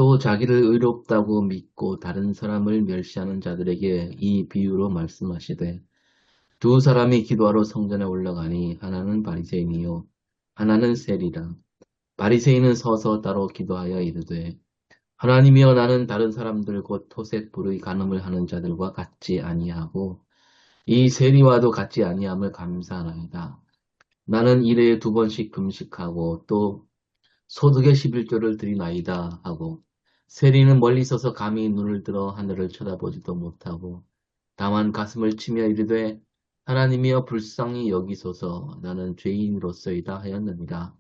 또 자기를 의롭다고 믿고 다른 사람을 멸시하는 자들에게 이 비유로 말씀하시되 두 사람이 기도하러 성전에 올라가니 하나는 바리새인이요 하나는 세리라. 바리새인은 서서 따로 기도하여 이르되 하나님이여, 나는 다른 사람들 곧 토색 불의 간음을 하는 자들과 같지 아니하고 이 세리와도 같지 아니함을 감사하나이다. 나는 일에 두 번씩 금식하고 또 소득의 11조를 드리나이다 하고, 세리는 멀리 서서 감히 눈을 들어 하늘을 쳐다보지도 못하고 다만 가슴을 치며 이르되 하나님이여, 불쌍히 여기소서, 나는 죄인으로서이다 하였느니라.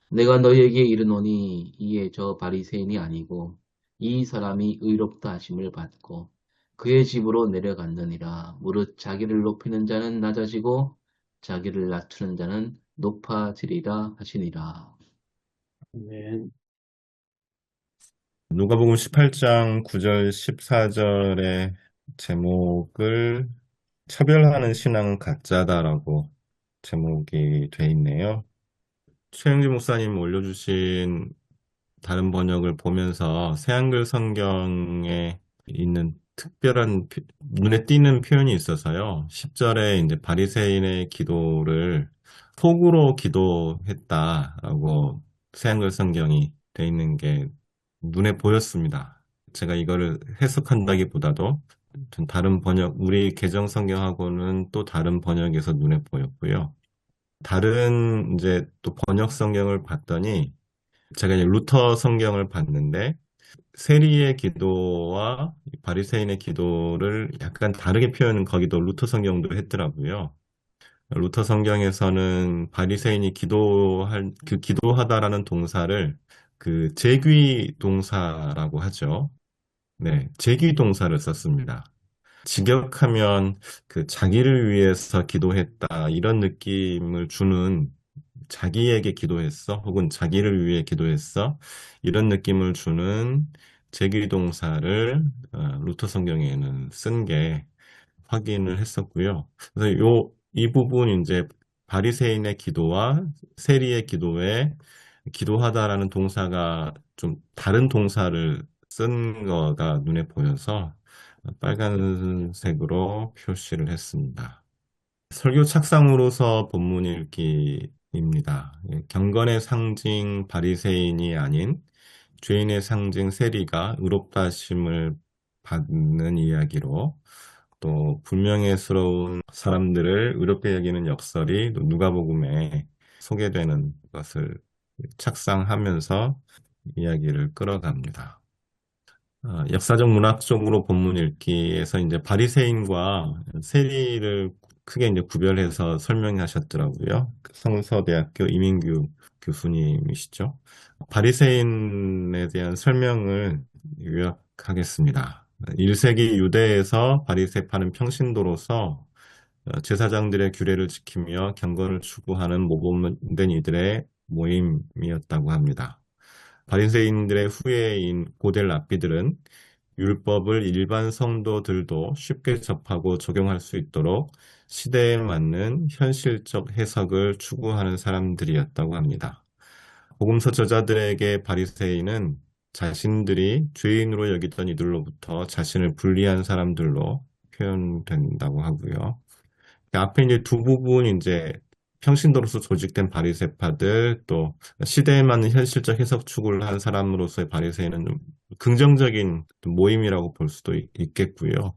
내가 너희에게 이르노니 이에 저 바리새인이 아니고 이 사람이 의롭다 하심을 받고 그의 집으로 내려갔느니라. 무릇 자기를 높이는 자는 낮아지고 자기를 낮추는 자는 높아지리라 하시니라. 네. 누가복음 18장 9절 14절의 제목을 차별하는 신앙은 가짜다라고 제목이 돼 있네요. 최영지 목사님 올려주신 다른 번역을 보면서 새한글 성경에 있는 특별한 눈에 띄는 표현이 있어서요. 10절에 이제 바리새인의 기도를 속으로 기도했다라고 새한글 성경이 돼 있는 게 눈에 보였습니다. 제가 이거를 해석한다기보다도 좀 다른 번역, 우리 개정 성경하고는 또 다른 번역에서 눈에 보였고요. 다른 이제 또 번역 성경을 봤더니 제가 이제 루터 성경을 봤는데 세리의 기도와 바리새인의 기도를 약간 다르게 표현은 거기도 루터 성경도 했더라고요. 루터 성경에서는 바리새인이 기도하다라는 동사를 그 제귀 동사라고 하죠. 네, 제귀 동사를 썼습니다. 직역하면 그 자기를 위해서 기도했다 이런 느낌을 주는, 자기에게 기도했어 혹은 자기를 위해 기도했어 이런 느낌을 주는 제귀 동사를 루터 성경에는 쓴 게 확인을 했었고요. 그래서 이 부분 이제 바리새인의 기도와 세리의 기도에 기도하다라는 동사가 좀 다른 동사를 쓴 거가 눈에 보여서 빨간색으로 표시를 했습니다. 설교 착상으로서 본문 읽기입니다. 경건의 상징 바리새인이 아닌 죄인의 상징 세리가 의롭다 하심을 받는 이야기로, 또 불명예스러운 사람들을 의롭게 여기는 역설이 누가복음에 소개되는 것을 착상하면서 이야기를 끌어갑니다. 역사적 문학적으로 본문 읽기에서 이제 바리새인과 세리를 크게 이제 구별해서 설명하셨더라고요. 성서대학교 이민규 교수님이시죠. 바리새인에 대한 설명을 요약하겠습니다. 1세기 유대에서 바리새파는 평신도로서 제사장들의 규례를 지키며 경건을 추구하는 모범된 이들의 모임이었다고 합니다. 바리새인들의 후예인 고대 랍비들은 율법을 일반 성도들도 쉽게 접하고 적용할 수 있도록 시대에 맞는 현실적 해석을 추구하는 사람들이었다고 합니다. 복음서 저자들에게 바리새인은 자신들이 죄인으로 여기던 이들로부터 자신을 분리한 사람들로 표현된다고 하고요. 앞에 이제 두 부분, 이제 평신도로서 조직된 바리새파들, 또 시대에 맞는 현실적 해석 추구를 한 사람으로서의 바리새인은 좀 긍정적인 모임이라고 볼 수도 있겠고요.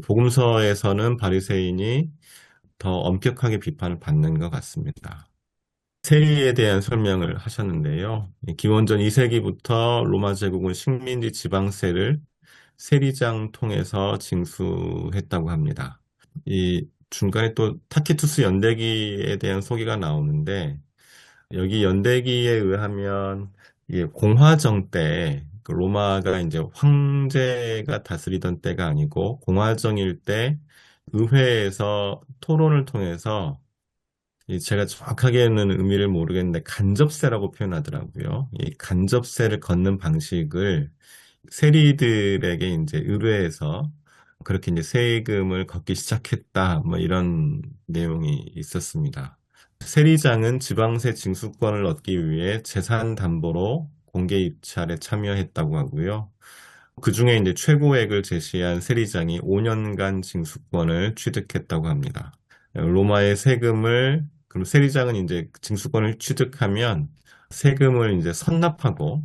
복음서에서는 바리새인이 더 엄격하게 비판을 받는 것 같습니다. 세리에 대한 설명을 하셨는데요. 기원전 2세기부터 로마 제국은 식민지 지방세를 세리장 통해서 징수했다고 합니다. 이 중간에 또 타키투스 연대기에 대한 소개가 나오는데, 여기 연대기에 의하면 이게 공화정 때, 그 로마가 이제 황제가 다스리던 때가 아니고 공화정일 때 의회에서 토론을 통해서, 제가 정확하게는 의미를 모르겠는데 간접세라고 표현하더라고요. 이 간접세를 걷는 방식을 세리들에게 이제 의뢰해서 그렇게 이제 세금을 걷기 시작했다, 뭐 이런 내용이 있었습니다. 세리장은 지방세 징수권을 얻기 위해 재산 담보로 공개 입찰에 참여했다고 하고요. 그 중에 이제 최고액을 제시한 세리장이 5년간 징수권을 취득했다고 합니다. 로마의 세금을, 그럼 세리장은 이제 징수권을 취득하면 세금을 이제 선납하고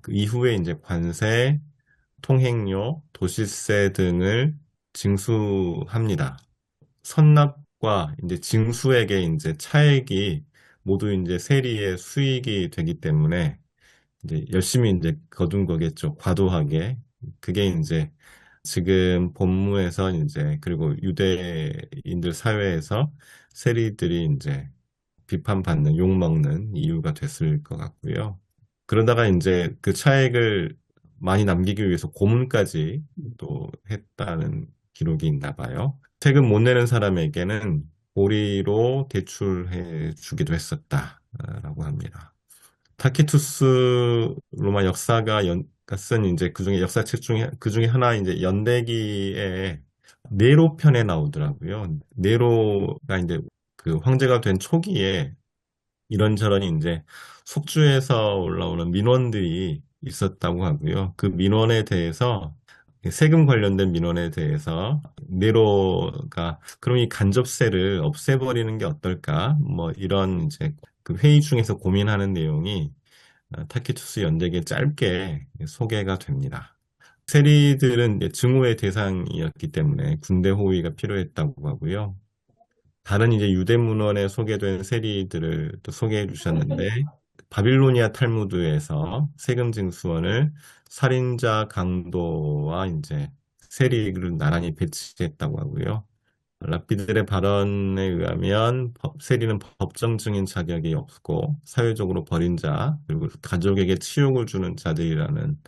그 이후에 이제 관세, 통행료, 도시세 등을 징수합니다. 선납과 이제 징수액의 이제 차액이 모두 이제 세리의 수익이 되기 때문에 이제 열심히 이제 거둔 거겠죠. 과도하게. 그게 이제 지금 본무에서 이제 그리고 유대인들 사회에서 세리들이 이제 비판받는, 욕먹는 이유가 됐을 것 같고요. 그러다가 이제 그 차액을 많이 남기기 위해서 고문까지 또 했다는 기록이 있나 봐요. 세금 못 내는 사람에게는 고리로 대출해 주기도 했었다라고 합니다. 타키투스 로마 역사가 쓴 이제 그중에 역사책 중에 그중에 하나 이제 연대기에 네로 편에 나오더라고요. 네로가 이제 그 황제가 된 초기에 이런저런 이제 속주에서 올라오는 민원들이 있었다고 하고요. 그 민원에 대해서 세금 관련된 민원에 대해서 네로가 그럼 이 간접세를 없애버리는 게 어떨까? 뭐 이런 이제 그 회의 중에서 고민하는 내용이 타키투스 연대기에 짧게 소개가 됩니다. 세리들은 이제 증오의 대상이었기 때문에 군대 호위가 필요했다고 하고요. 다른 이제 유대 문헌에 소개된 세리들을 또 소개해 주셨는데 바빌로니아 탈무드에서 세금 징수원을 살인자 강도와 이제 세리를 나란히 배치했다고 하고요. 랍비들의 발언에 의하면 세리는 법정 증인 자격이 없고 사회적으로 버린 자 그리고 가족에게 치욕을 주는 자들이라는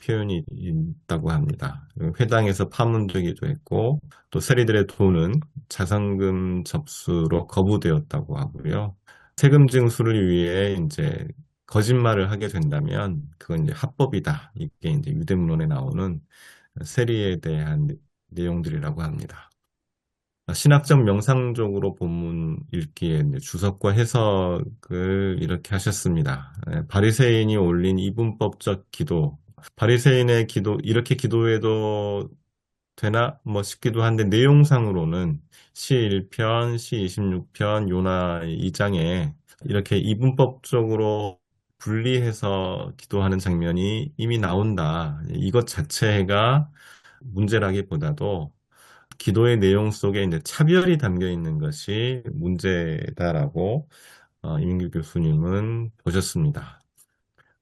표현이 있다고 합니다. 회당에서 파문되기도 했고 또 세리들의 돈은 자산금 접수로 거부되었다고 하고요. 세금 징수를 위해 이제 거짓말을 하게 된다면 그건 이제 합법이다. 이게 이제 유대문헌에 나오는 세리에 대한 내용들이라고 합니다. 신학적 명상적으로 본문 읽기에 이제 주석과 해석을 이렇게 하셨습니다. 바리새인이 올린 이분법적 기도. 바리새인의 기도, 이렇게 기도해도 되나? 뭐 싶기도 한데, 내용상으로는 시 1편, 시 26편, 요나 2장에 이렇게 이분법적으로 분리해서 기도하는 장면이 이미 나온다. 이것 자체가 문제라기보다도 기도의 내용 속에 이제 차별이 담겨 있는 것이 문제다라고 이민규 교수님은 보셨습니다.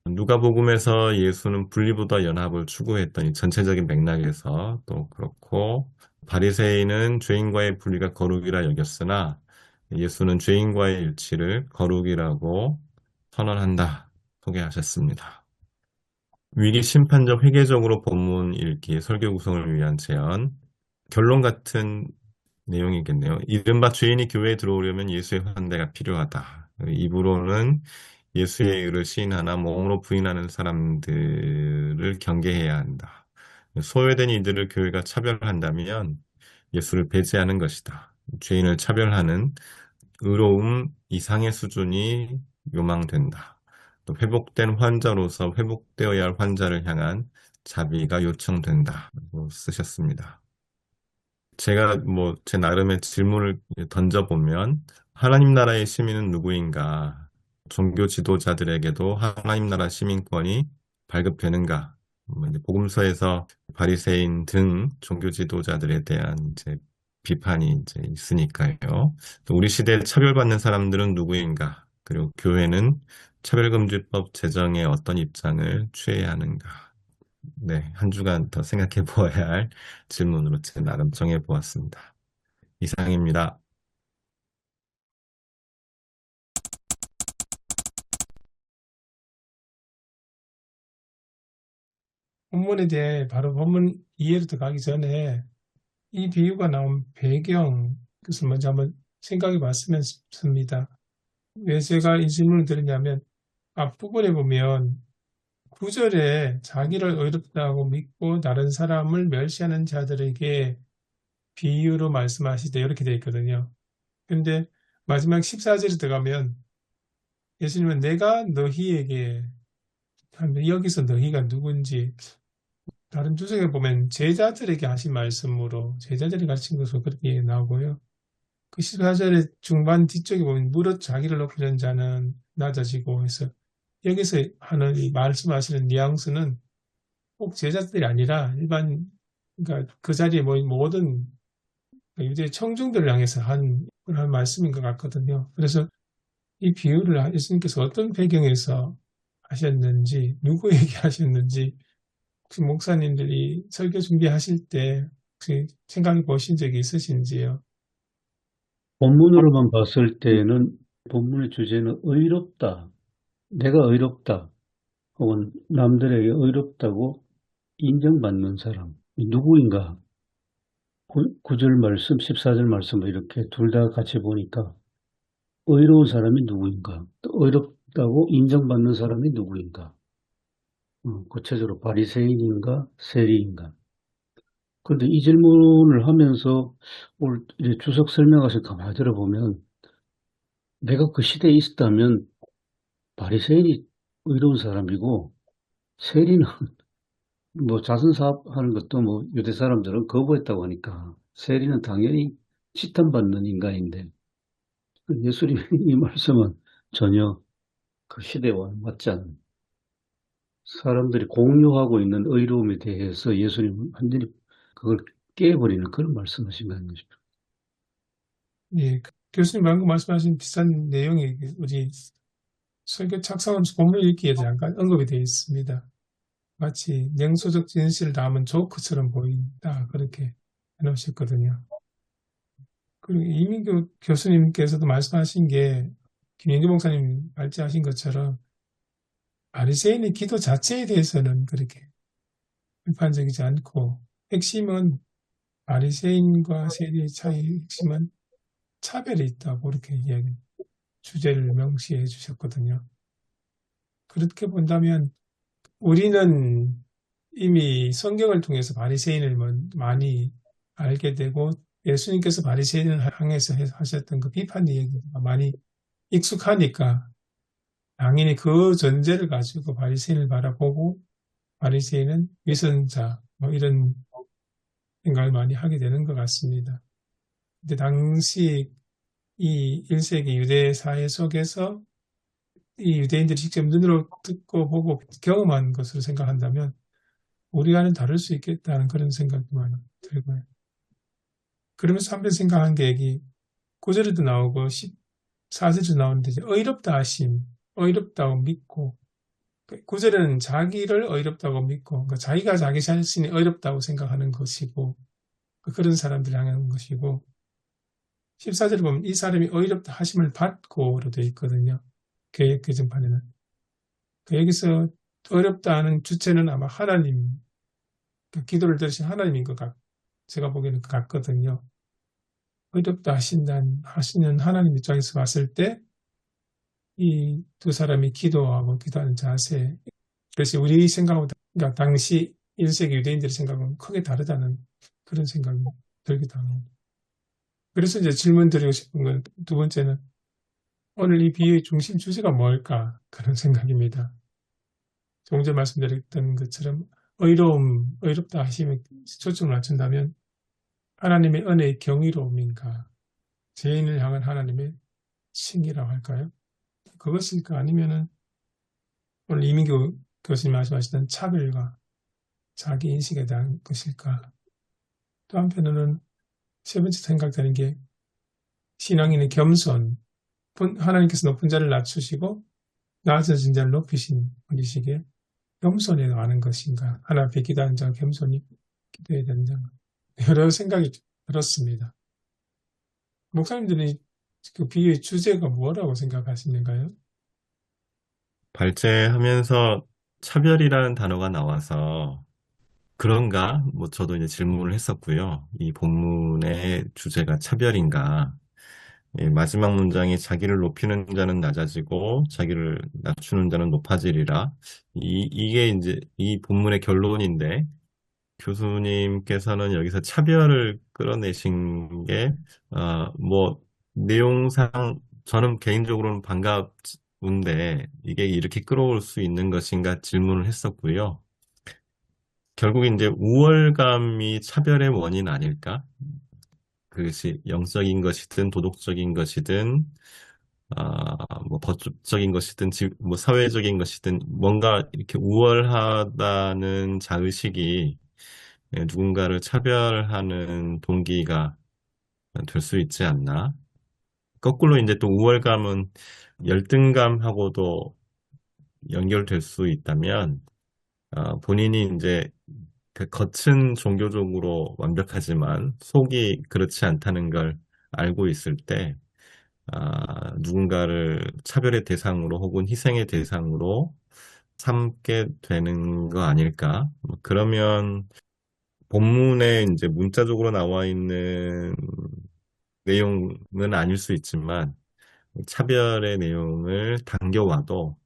누가복음에서 예수는 분리보다 연합을 추구했더니 전체적인 맥락에서 또 그렇고 바리새인은 죄인과의 분리가 거룩이라 여겼으나 예수는 죄인과의 일치를 거룩이라고 선언한다 소개하셨습니다. 위기 심판적 회계적으로 본문 읽기 설교 구성을 위한 제안 결론 같은 내용이겠네요. 이른바 죄인이 교회에 들어오려면 예수의 환대가 필요하다. 입으로는 예수의 의를 시인하나 몸으로 부인하는 사람들을 경계해야 한다. 소외된 이들을 교회가 차별한다면 예수를 배제하는 것이다. 죄인을 차별하는 의로움 이상의 수준이 요망된다. 또 회복된 환자로서 회복되어야 할 환자를 향한 자비가 요청된다. 고 쓰셨습니다. 제가 뭐 제 나름의 질문을 던져보면 하나님 나라의 시민은 누구인가? 종교 지도자들에게도 하나님 나라 시민권이 발급되는가? 뭐 이제 복음서에서 바리새인 등 종교 지도자들에 대한 이제 비판이 이제 있으니까요. 또 우리 시대에 차별받는 사람들은 누구인가? 그리고 교회는 차별금지법 제정에 어떤 입장을 취해야 하는가? 네, 한 주간 더 생각해 보아야 할 질문으로 제 나름 정해 보았습니다. 이상입니다. 본문에 대해 바로 본문 이해로 들어가기 전에 이 비유가 나온 배경, 그것을 먼저 한번 생각해 봤으면 싶습니다. 왜 제가 이 질문을 드리냐면 앞부분에 보면 9절에 자기를 의롭다고 믿고 다른 사람을 멸시하는 자들에게 비유로 말씀하시되 이렇게 되어 있거든요. 근데 마지막 14절에 들어가면 예수님은 내가 너희에게 하는데 여기서 너희가 누군지 다른 주석에 보면 제자들에게 하신 말씀으로 제자들이 가르친 것으로 그렇게 나오고요. 그 14절의 중반 뒤쪽에 보면 무릇 자기를 높이는 자는 낮아지고 해서 여기서 하는 이 말씀하시는 뉘앙스는 꼭 제자들이 아니라 일반 그러니까 그 자리에 모인 모든 유대 청중들을 향해서 한 그런 말씀인 것 같거든요. 그래서 이 비유를 예수님께서 어떤 배경에서 하셨는지, 누구에게 하셨는지, 혹시 목사님들이 설교 준비하실 때 혹시 생각해 보신 적이 있으신지요? 본문으로만 봤을 때는 본문의 주제는 의롭다, 내가 의롭다, 혹은 남들에게 의롭다고 인정받는 사람, 누구인가? 9절 말씀, 14절 말씀을 이렇게 둘 다 같이 보니까 의로운 사람이 누구인가? 또 의롭다고 인정받는 사람이 누구인가? 구체적으로 바리새인인가, 세리인가? 그런데 이 질문을 하면서 오늘 이제 주석 설명하실 가만히 들어보면 내가 그 시대에 있었다면 바리새인이 의로운 사람이고 세리는 뭐 자선 사업하는 것도 뭐 유대 사람들은 거부했다고 하니까 세리는 당연히 지탄받는 인간인데 예수님의 이 말씀은 전혀 그 시대와 맞지 않는 사람들이 공유하고 있는 의로움에 대해서 예수님은 완전히 그걸 깨버리는 그런 말씀하신 거 아닙니까? 예, 교수님 방금 말씀하신 비슷한 내용이 우리 설교 착성하면서 본문 읽기에 잠깐 언급이 되어 있습니다. 마치 냉소적 진실을 담은 조크처럼 보인다. 그렇게 해놓으셨거든요. 그리고 이민교 교수님께서도 말씀하신 게 김영규 목사님 말씀하신 것처럼 바리새인의 기도 자체에 대해서는 그렇게 비판적이지 않고 핵심은 바리새인과 세리의 차이의 핵심은 차별이 있다고 그렇게 이야기 주제를 명시해 주셨거든요. 그렇게 본다면 우리는 이미 성경을 통해서 바리새인을 많이 알게 되고 예수님께서 바리새인을 향해서 하셨던 그 비판 얘기가 많이 익숙하니까 당연히 그 전제를 가지고 바리새인을 바라보고 바리새인은 위선자 뭐 이런 생각을 많이 하게 되는 것 같습니다. 근데 당시 이 1세기 유대 사회 속에서 이 유대인들이 직접 눈으로 듣고 보고 경험한 것으로 생각한다면 우리와는 다를 수 있겠다는 그런 생각이 많이 들고요. 그러면서 한편 생각한 게 여기 9절에도 나오고 14절에도 나오는데 이제 의롭다 하심, 의롭다고 믿고 9절에는 자기를 의롭다고 믿고 그러니까 자기가 자기 자신이 의롭다고 생각하는 것이고 그런 사람들 향하는 것이고 14절에 보면 이 사람이 의롭다 하심을 받고로 되어 있거든요. 개역 개정판에는. 여기서 어렵다는 주체는 아마 하나님, 기도를 들으신 하나님인 것 제가 보기에는 그 같거든요. 어렵다 하시는 하나님 입장에서 봤을 때, 이 두 사람이 기도하고 기도하는 자세, 그것이 우리 생각보다, 그러니까 당시 1세기 유대인들의 생각은 크게 다르다는 그런 생각이 들기도 합니다. 그래서 이제 질문 드리고 싶은 건 두 번째는, 오늘 이 비유의 중심 주제가 뭘까? 그런 생각입니다. 조금 전에 말씀드렸던 것처럼 의롭다 하시면 초점을 맞춘다면 하나님의 은혜의 경이로움인가? 죄인을 향한 하나님의 칭이라고 할까요? 그것일까? 아니면은 오늘 이민교 교수님 말씀하시던 차별과 자기 인식에 대한 것일까? 또 한편으로는 세 번째 생각되는 게 신앙인의 겸손, 하나님께서 높은 자를 낮추시고 낮아진 자를 높이신 분이시기에 겸손에 관한 것인가? 하나 앞에 기도하는 자가 겸손히 기도해야 되는 자가 여러 생각이 들었습니다. 목사님들은 그 비유의 주제가 뭐라고 생각하시는가요? 발제하면서 차별이라는 단어가 나와서 그런가? 뭐 저도 이제 질문을 했었고요. 이 본문의 주제가 차별인가? 마지막 문장이 자기를 높이는 자는 낮아지고 자기를 낮추는 자는 높아지리라. 이게 이제 이 본문의 결론인데 교수님께서는 여기서 차별을 끌어내신 게, 뭐, 내용상 저는 개인적으로는 운데 이게 이렇게 끌어올 수 있는 것인가 질문을 했었고요. 결국 이제 우월감이 차별의 원인 아닐까? 그것이 영적인 것이든 도덕적인 것이든 뭐 법적인 것이든 뭐 사회적인 것이든 뭔가 이렇게 우월하다는 자의식이 누군가를 차별하는 동기가 될 수 있지 않나? 거꾸로 이제 또 우월감은 열등감하고도 연결될 수 있다면 본인이 이제 그 겉은 종교적으로 완벽하지만 속이 그렇지 않다는 걸 알고 있을 때 누군가를 차별의 대상으로 혹은 희생의 대상으로 삼게 되는 거 아닐까? 뭐 그러면 본문에 이제 문자적으로 나와 있는 내용은 아닐 수 있지만 차별의 내용을 당겨와도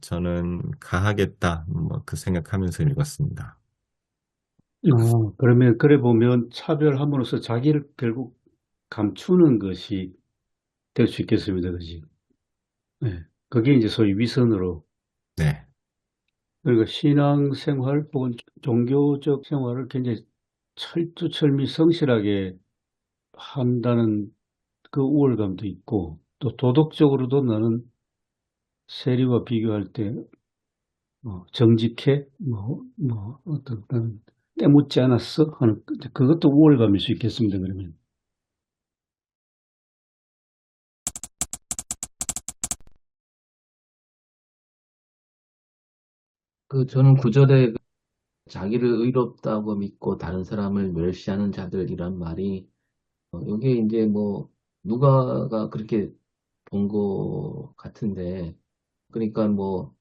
저는 가하겠다, 뭐 그 생각하면서 읽었습니다. 그러면 그래 보면 차별함으로써 자기를 결국 감추는 것이 될 수 있겠습니다. 그지? 네. 그게 이제 소위 위선으로, 네, 그러니까 신앙생활 혹은 종교적 생활을 굉장히 철두철미 성실하게 한다는 그 우월감도 있고, 또 도덕적으로도 나는 세리와 비교할 때 정직해, 어떤 때묻지 않았어 하는 그것도 우월감일 수 있겠습니다. 그러면. 저는 구절에 자기를 의롭다고 믿고 다른 사람을 멸시하는 자들이란 말이, 이게 이제 뭐, 누가가 그렇게 본 것 같은데, 그러니까 뭐,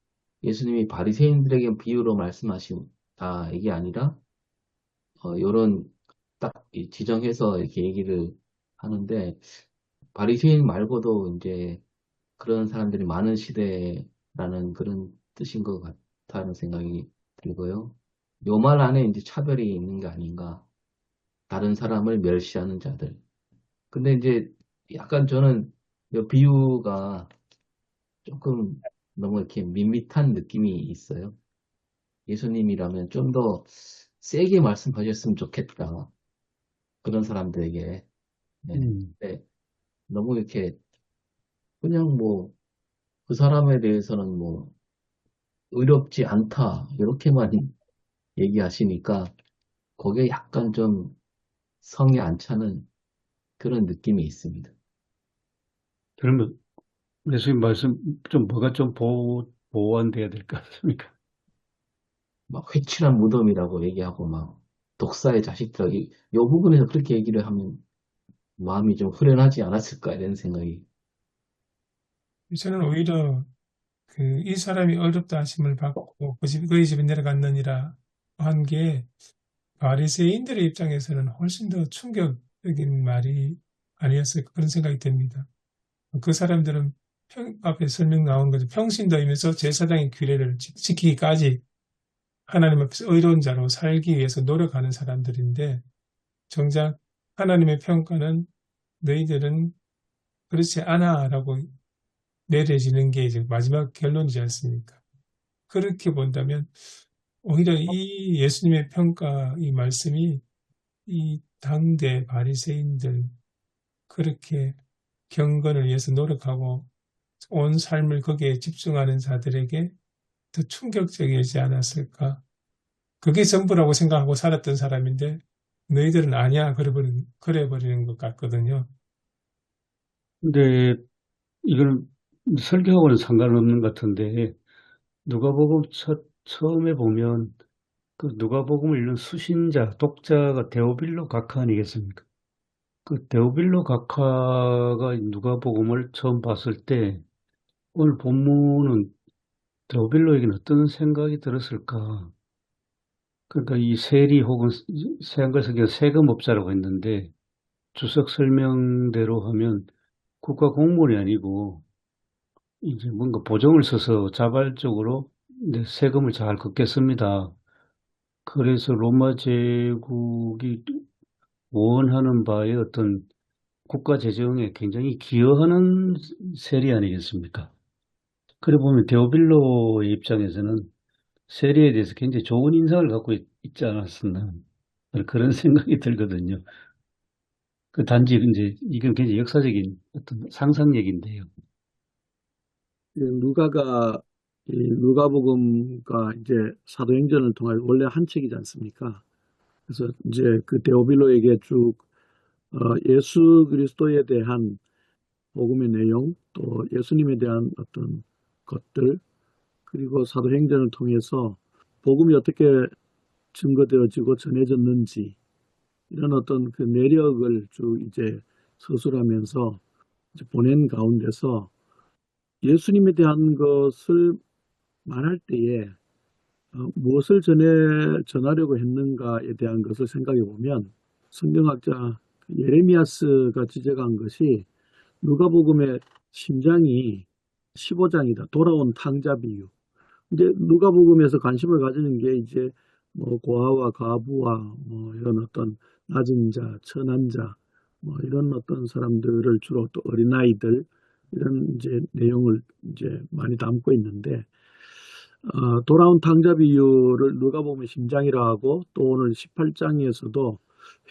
예수님이 바리새인들에게 비유로 말씀하신다, 이게 아니라, 요런 딱 지정해서 이렇게 얘기를 하는데, 바리새인 말고도 이제 그런 사람들이 많은 시대라는 그런 뜻인 것 같다는 생각이 들고요. 요 말 안에 이제 차별이 있는 게 아닌가. 다른 사람을 멸시하는 자들. 근데 이제 약간 저는 이 비유가 조금 너무 이렇게 밋밋한 느낌이 있어요. 예수님이라면 좀 더 세게 말씀하셨으면 좋겠다. 그런 사람들에게. 네. 음, 네. 너무 이렇게 그냥 뭐 그 사람에 대해서는 뭐 의롭지 않다. 이렇게만 얘기하시니까 거기에 약간 좀 성이 안 차는 그런 느낌이 있습니다. 그러면 예수님 말씀 좀 뭐가 좀 보완돼야 될 것 같습니까? 막 회칠한 무덤이라고 얘기하고 막 독사의 자식들 요 부분에서 그렇게 얘기를 하면 마음이 좀 후련하지 않았을까 이런 생각이. 저는 오히려 이 사람이 어렵다 하심을 받고 그의 집에 내려갔느니라 한 게 바리새인들의 입장에서는 훨씬 더 충격적인 말이 아니었을까 그런 생각이 듭니다. 그 사람들은 앞에 설명 나온 거죠. 평신도이면서 제사장의 규례를 지키기까지 하나님 앞에서 의로운 자로 살기 위해서 노력하는 사람들인데 정작 하나님의 평가는 너희들은 그렇지 않아라고 내려지는 게 이제 마지막 결론이지 않습니까? 그렇게 본다면 오히려 이 예수님의 평가 이 말씀이 이 당대 바리새인들 그렇게 경건을 위해서 노력하고 온 삶을 거기에 집중하는 자들에게 더 충격적이지 않았을까? 그게 전부라고 생각하고 살았던 사람인데 너희들은 아니야 그래버리는 것 같거든요. 근데 이거는 설교하고는 상관없는 것 같은데 누가복음 처음에 보면 그 누가복음을 읽는 수신자, 독자가 데오빌로 각하 아니겠습니까? 그 데오빌로 각하가 누가복음을 처음 봤을 때 오늘 본문은 데오빌로에게는 어떤 생각이 들었을까? 그러니까 이 세리 혹은 세한글석에 세금업자라고 했는데 주석 설명대로 하면 국가 공무원이 아니고 이제 뭔가 보정을 써서 자발적으로 이제 세금을 잘 걷겠습니다. 그래서 로마 제국이 원하는 바의 어떤 국가 재정에 굉장히 기여하는 세리 아니겠습니까? 그래 보면 데오빌로의 입장에서는 세리에 대해서 굉장히 좋은 인상을 갖고 있지 않았었나 그런 생각이 들거든요. 그 단지 이제 이건 굉장히 역사적인 어떤 상상 얘기인데요. 누가가 이 누가복음과 이제 사도행전을 통해 원래 한 책이지 않습니까? 그래서 이제 그 데오빌로에게 쭉 예수 그리스도에 대한 복음의 내용, 또 예수님에 대한 어떤 것들, 그리고 사도행전을 통해서 복음이 어떻게 증거되어지고 전해졌는지 이런 어떤 그 내력을 쭉 이제 서술하면서 이제 보낸 가운데서 예수님에 대한 것을 말할 때에 무엇을 전하려고 했는가에 대한 것을 생각해 보면 성경학자 예레미야스가 지적한 것이 누가복음의 심장이 15장이다. 돌아온 탕자 비유. 이제 누가복음에서 관심을 가지는 게 이제 뭐 고아와 과부와 뭐 이런 어떤 낮은 자, 천한 자, 뭐 이런 어떤 사람들을 주로 또 어린아이들 이런 이제 내용을 이제 많이 담고 있는데 돌아온 탕자 비유를 누가복음의 심장이라 하고 또 오늘 18장에서도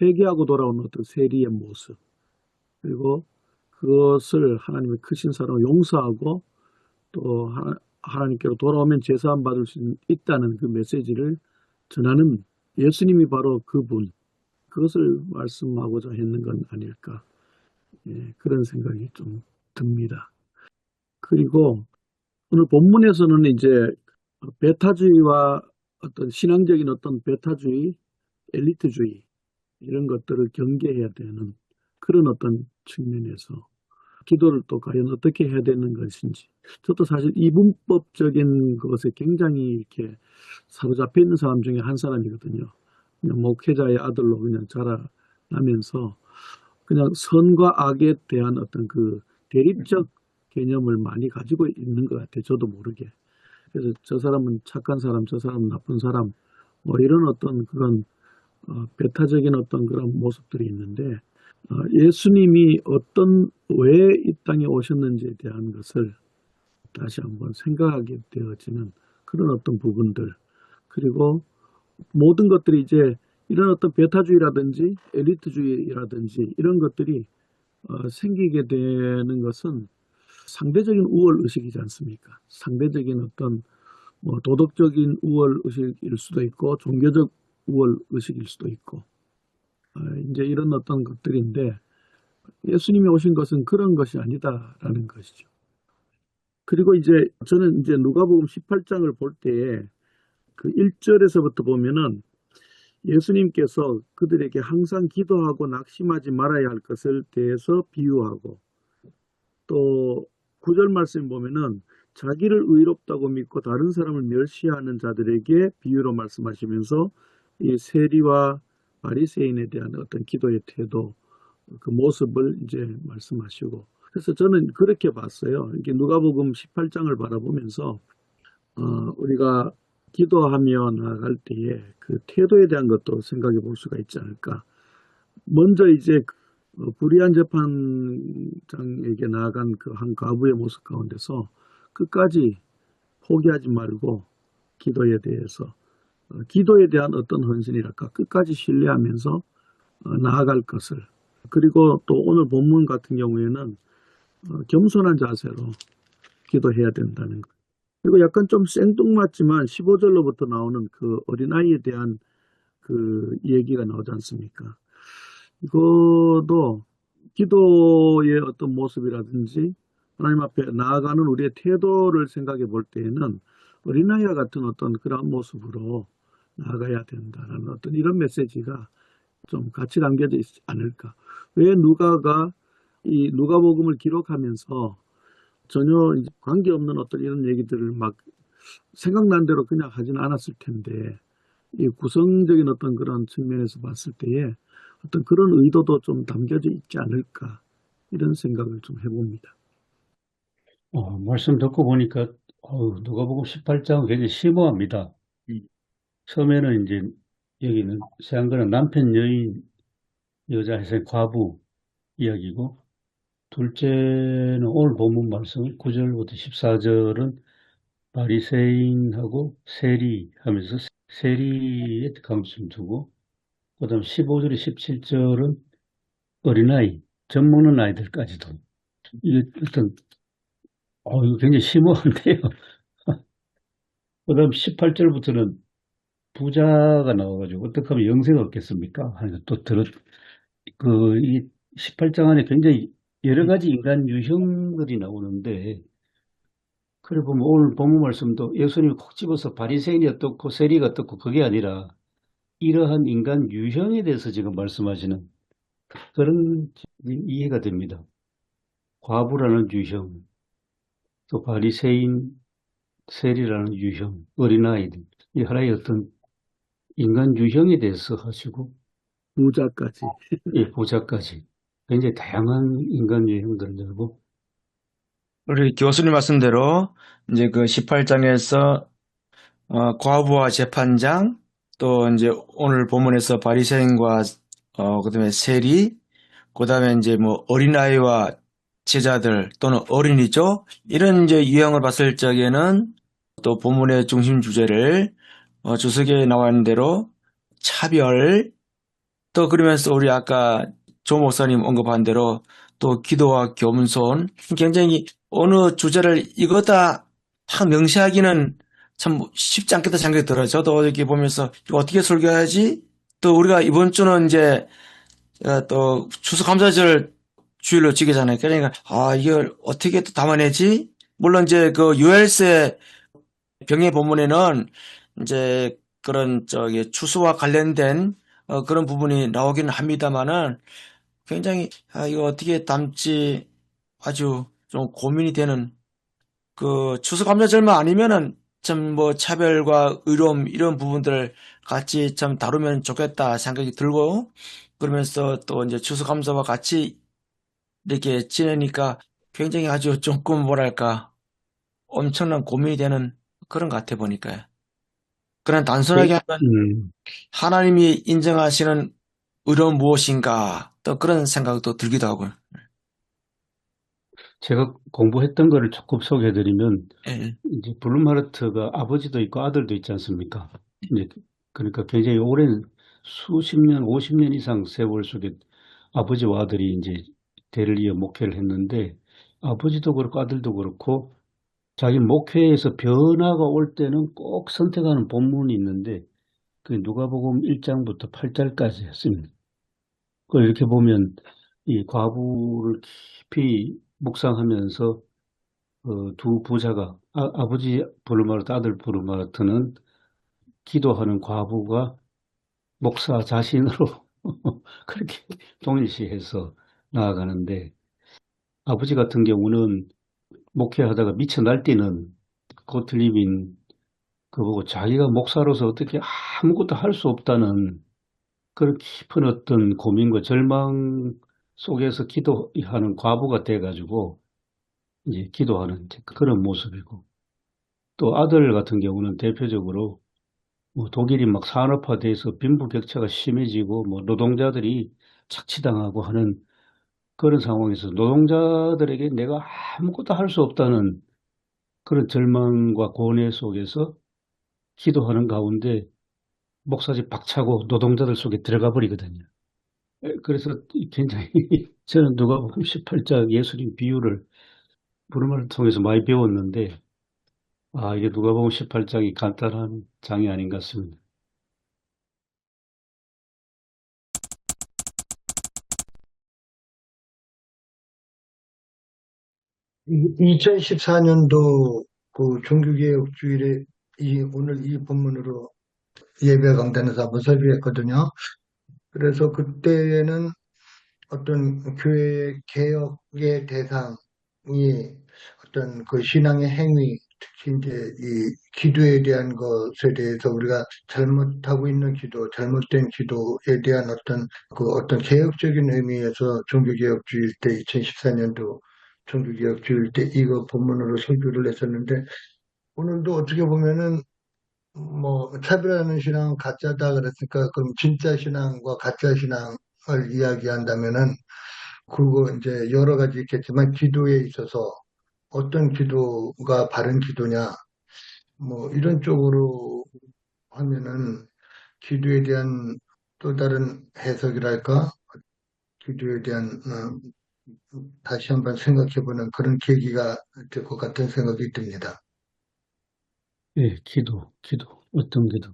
회개하고 돌아온 어떤 세리의 모습 그리고 그것을 하나님의 크신 사랑으로 용서하고 또 하나님께로 돌아오면 제사함 받을 수 있다는 그 메시지를 전하는 예수님이 바로 그분 그것을 말씀하고자 했는 건 아닐까 그런 생각이 좀 듭니다. 그리고 오늘 본문에서는 이제 베타주의와 어떤 신앙적인 어떤 베타주의, 엘리트주의 이런 것들을 경계해야 되는 그런 어떤 측면에서 기도를 또 과연 어떻게 해야 되는 것인지 저도 사실 이분법적인 것에 굉장히 이렇게 사로잡혀 있는 사람 중에 한 사람이거든요. 그냥 목회자의 아들로 그냥 자라나면서 그냥 선과 악에 대한 어떤 그 대립적 개념을 많이 가지고 있는 것 같아요. 저도 모르게. 그래서 저 사람은 착한 사람, 저 사람은 나쁜 사람, 뭐 이런 어떤 그런 배타적인 어떤 그런 모습들이 있는데 예수님이 왜 이 땅에 오셨는지에 대한 것을 다시 한번 생각하게 되어지는 그런 어떤 부분들 그리고 모든 것들이 이제 이런 어떤 배타주의라든지 엘리트주의라든지 이런 것들이 생기게 되는 것은 상대적인 우월 의식이지 않습니까? 상대적인 어떤 뭐 도덕적인 우월 의식일 수도 있고 종교적 우월 의식일 수도 있고 이제 이런 어떤 것들인데 예수님이 오신 것은 그런 것이 아니다라는 것이죠. 그리고 이제 저는 이제 누가복음 18장을 볼 때에 그 1절에서부터 보면은 예수님께서 그들에게 항상 기도하고 낙심하지 말아야 할 것을 대해서 비유하고 또 9절 말씀 보면은 자기를 의롭다고 믿고 다른 사람을 멸시하는 자들에게 비유로 말씀하시면서 이 세리와 바리새인에 대한 어떤 기도의 태도 그 모습을 이제 말씀하시고 그래서 저는 그렇게 봤어요. 이게 누가복음 18장을 바라보면서 우리가 기도하며 나아갈 때에 그 태도에 대한 것도 생각해 볼 수가 있지 않을까. 먼저 이제 불의한 재판장에게 나아간 그 한 과부의 모습 가운데서 끝까지 포기하지 말고 기도에 대해서 기도에 대한 어떤 헌신이랄까 끝까지 신뢰하면서 나아갈 것을 그리고 또 오늘 본문 같은 경우에는 겸손한 자세로 기도해야 된다는 것. 그리고 약간 좀 생뚱맞지만 15절로부터 나오는 그 어린아이에 대한 그 얘기가 나오지 않습니까? 이것도 기도의 어떤 모습이라든지 하나님 앞에 나아가는 우리의 태도를 생각해 볼 때에는 어린아이와 같은 어떤 그런 모습으로 나아가야 된다는 어떤 이런 메시지가 좀 같이 담겨져 있지 않을까. 왜 누가가 이 누가복음을 기록하면서 전혀 관계없는 어떤 이런 얘기들을 막 생각난 대로 그냥 하지는 않았을 텐데 이 구성적인 어떤 그런 측면에서 봤을 때에 어떤 그런 의도도 좀 담겨져 있지 않을까 이런 생각을 좀 해봅니다. 말씀 듣고 보니까 누가복음 18장은 굉장히 심오합니다. 처음에는 이제 여기는 세안거는 남편 여인 여자 해서 과부 이야기고 둘째는 오늘 본문 말씀 9절부터 14절은 바리새인하고 세리 하면서 세리에 강점 두고, 그 다음 15절에 17절은 어린아이, 젖 먹는 아이들까지도. 이게 이거 굉장히 심오한데요. 그 다음 18절부터는 부자가 나와가지고 어떻게 하면 영생을 얻겠습니까? 하는 또 이 18장 안에 굉장히 여러 가지 인간 유형들이 나오는데, 그래 보면 오늘 본문 말씀도 예수님이 콕 집어서 바리새인이 어떻고 세리가 어떻고 그게 아니라 이러한 인간 유형에 대해서 지금 말씀하시는 그런 이해가 됩니다. 과부라는 유형, 또 바리새인, 세리라는 유형, 어린아이들, 이 하나의 어떤 인간 유형에 대해서 하시고, 부자까지. 예, 보자까지 굉장히 다양한 인간 유형들을 들고, 우리 교수님 말씀대로 이제 그 18장에서 과부와 재판장, 또 이제 오늘 본문에서 바리새인과 그다음에 세리, 그다음에 이제 뭐 어린아이와 제자들 또는 어린이죠. 이런 이제 유형을 봤을 적에는 또 본문의 중심 주제를 주석에 나와 있는 대로 차별, 또 그러면서 우리 아까 조 목사님 언급한 대로 또 기도와 겸손, 굉장히 어느 주제를 이거다 딱 명시하기는 참 쉽지 않겠다 생각이 들어요. 저도 이렇게 보면서 이거 어떻게 설교해야지? 또 우리가 이번 주는 이제 또 추수감사절 주일로 지기잖아요. 그러니까 이걸 어떻게 또 담아내지? 물론 이제 그 요엘서 병의 본문에는 이제 그런 추수와 관련된 그런 부분이 나오기는 합니다만은 굉장히 이거 어떻게 담지 아주 좀 고민이 되는 그 추수감사절만 아니면은 참 뭐 차별과 의로움 이런 부분들을 같이 참 다루면 좋겠다 생각이 들고, 그러면서 또 이제 추수감사와 같이 이렇게 지내니까 굉장히 아주 조금 뭐랄까 엄청난 고민이 되는 그런 것 같아 보니까요. 그냥 단순하게 하면 하나님이 인정하시는 의로운 무엇인가 또 그런 생각도 들기도 하고요. 제가 공부했던 거를 조금 소개해드리면, 예. 이제 블룸하르트가 아버지도 있고 아들도 있지 않습니까? 이제 그러니까 굉장히 오랜 수십 년, 50년 이상 세월 속에 아버지와 아들이 이제 대를 이어 목회를 했는데, 아버지도 그렇고 아들도 그렇고 자기 목회에서 변화가 올 때는 꼭 선택하는 본문이 있는데, 그 누가복음 1장부터 8장까지였습니다. 그 이렇게 보면 이 과부를 깊이 묵상하면서 두 부자가 아버지 부르마르트, 아들 부르마르트는 기도하는 과부가 목사 자신으로 그렇게 동일시해서 나아가는데, 아버지 같은 경우는 목회하다가 미쳐 날뛰는 고틀림인 그 보고 자기가 목사로서 어떻게 아무것도 할 수 없다는 그런 깊은 어떤 고민과 절망 속에서 기도하는 과부가 돼가지고 이제 기도하는 그런 모습이고, 또 아들 같은 경우는 대표적으로 뭐 독일이 막 산업화돼서 빈부격차가 심해지고 뭐 노동자들이 착취당하고 하는 그런 상황에서 노동자들에게 내가 아무것도 할 수 없다는 그런 절망과 고뇌 속에서 기도하는 가운데 목사집 박차고 노동자들 속에 들어가 버리거든요. 그래서 굉장히 저는 누가복음 18장 예수님 비유를 부르마를 통해서 많이 배웠는데, 이게 누가복음 18장이 간단한 장이 아닌 것 같습니다. 이 2014년도 그 종교개혁주일에 오늘 이 본문으로 예배 강단에서 한번 설교했거든요. 그래서 그때는 어떤 교회의 개혁의 대상이 어떤 그 신앙의 행위, 특히 이제 이 기도에 대한 것에 대해서 우리가 잘못하고 있는 기도, 잘못된 기도에 대한 어떤 개혁적인 의미에서 종교개혁주일 때 2014년도 종교개혁주일 때 이거 본문으로 설교를 했었는데, 오늘도 어떻게 보면은 뭐 차별하는 신앙은 가짜다 그랬으니까 그럼 진짜 신앙과 가짜 신앙을 이야기한다면은 그리고 이제 여러 가지 있겠지만 기도에 있어서 어떤 기도가 바른 기도냐, 뭐 이런 쪽으로 하면은 기도에 대한 또 다른 해석이랄까, 기도에 대한 다시 한번 생각해보는 그런 계기가 될 것 같은 생각이 듭니다. 예, 기도, 어떤 기도.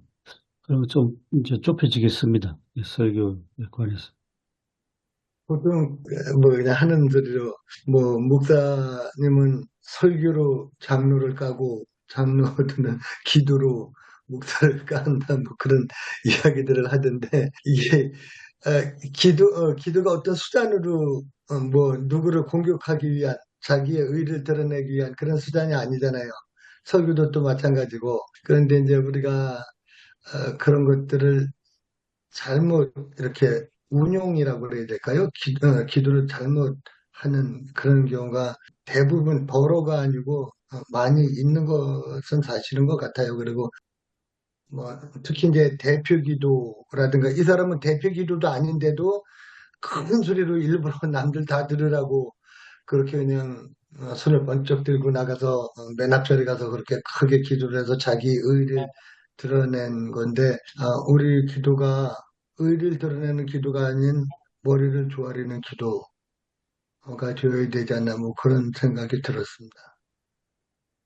그러면 좀 이제 좁혀지겠습니다. 예, 설교에 관해서. 보통 뭐 그냥 하는 소리로 뭐 목사님은 설교로 장로를 까고 장로들은 기도로 목사를 깐다 뭐 그런 이야기들을 하던데 이게 기도가 어떤 수단으로 뭐 누구를 공격하기 위한 자기의 의를 드러내기 위한 그런 수단이 아니잖아요. 설교도 또 마찬가지고 그런데 이제 우리가 그런 것들을 잘못 이렇게 운용이라고 그래야 될까요? 기도를 잘못하는 그런 경우가 대부분 벌어가 아니고 많이 있는 것은 사실인 것 같아요. 그리고 뭐 특히 이제 대표 기도라든가 이 사람은 대표 기도도 아닌데도 큰 소리로 일부러 남들 다 들으라고 그렇게 그냥 손을 번쩍 들고 나가서 맨 앞자리 가서 그렇게 크게 기도를 해서 자기 의를 드러낸 건데 우리 기도가 의를 드러내는 기도가 아닌 머리를 조아리는 기도가 되어야 되지 않나 뭐 그런 생각이 들었습니다.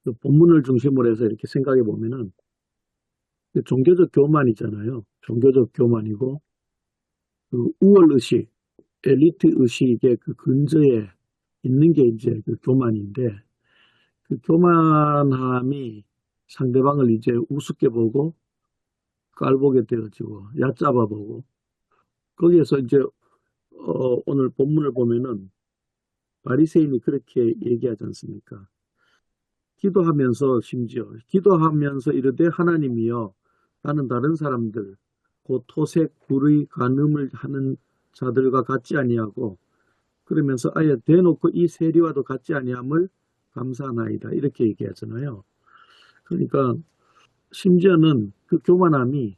그 본문을 중심으로 해서 이렇게 생각해 보면은 종교적 교만이잖아요. 종교적 교만이고 그 우월 의식, 엘리트 의식의 그 근저에 있는 게 이제 그 교만인데 그 교만함이 상대방을 이제 우습게 보고 깔보게 되어지고 얕잡아 보고 거기에서 이제 오늘 본문을 보면은 바리새인이 그렇게 얘기하지 않습니까? 기도하면서 심지어 기도하면서 이르되 하나님이여 나는 다른 사람들 곧 토색, 불의, 간음을 하는 자들과 같지 아니하고 그러면서 아예 대놓고 이 세리와도 같지 아니함을 감사하나이다 이렇게 얘기하잖아요. 그러니까 심지어는 그 교만함이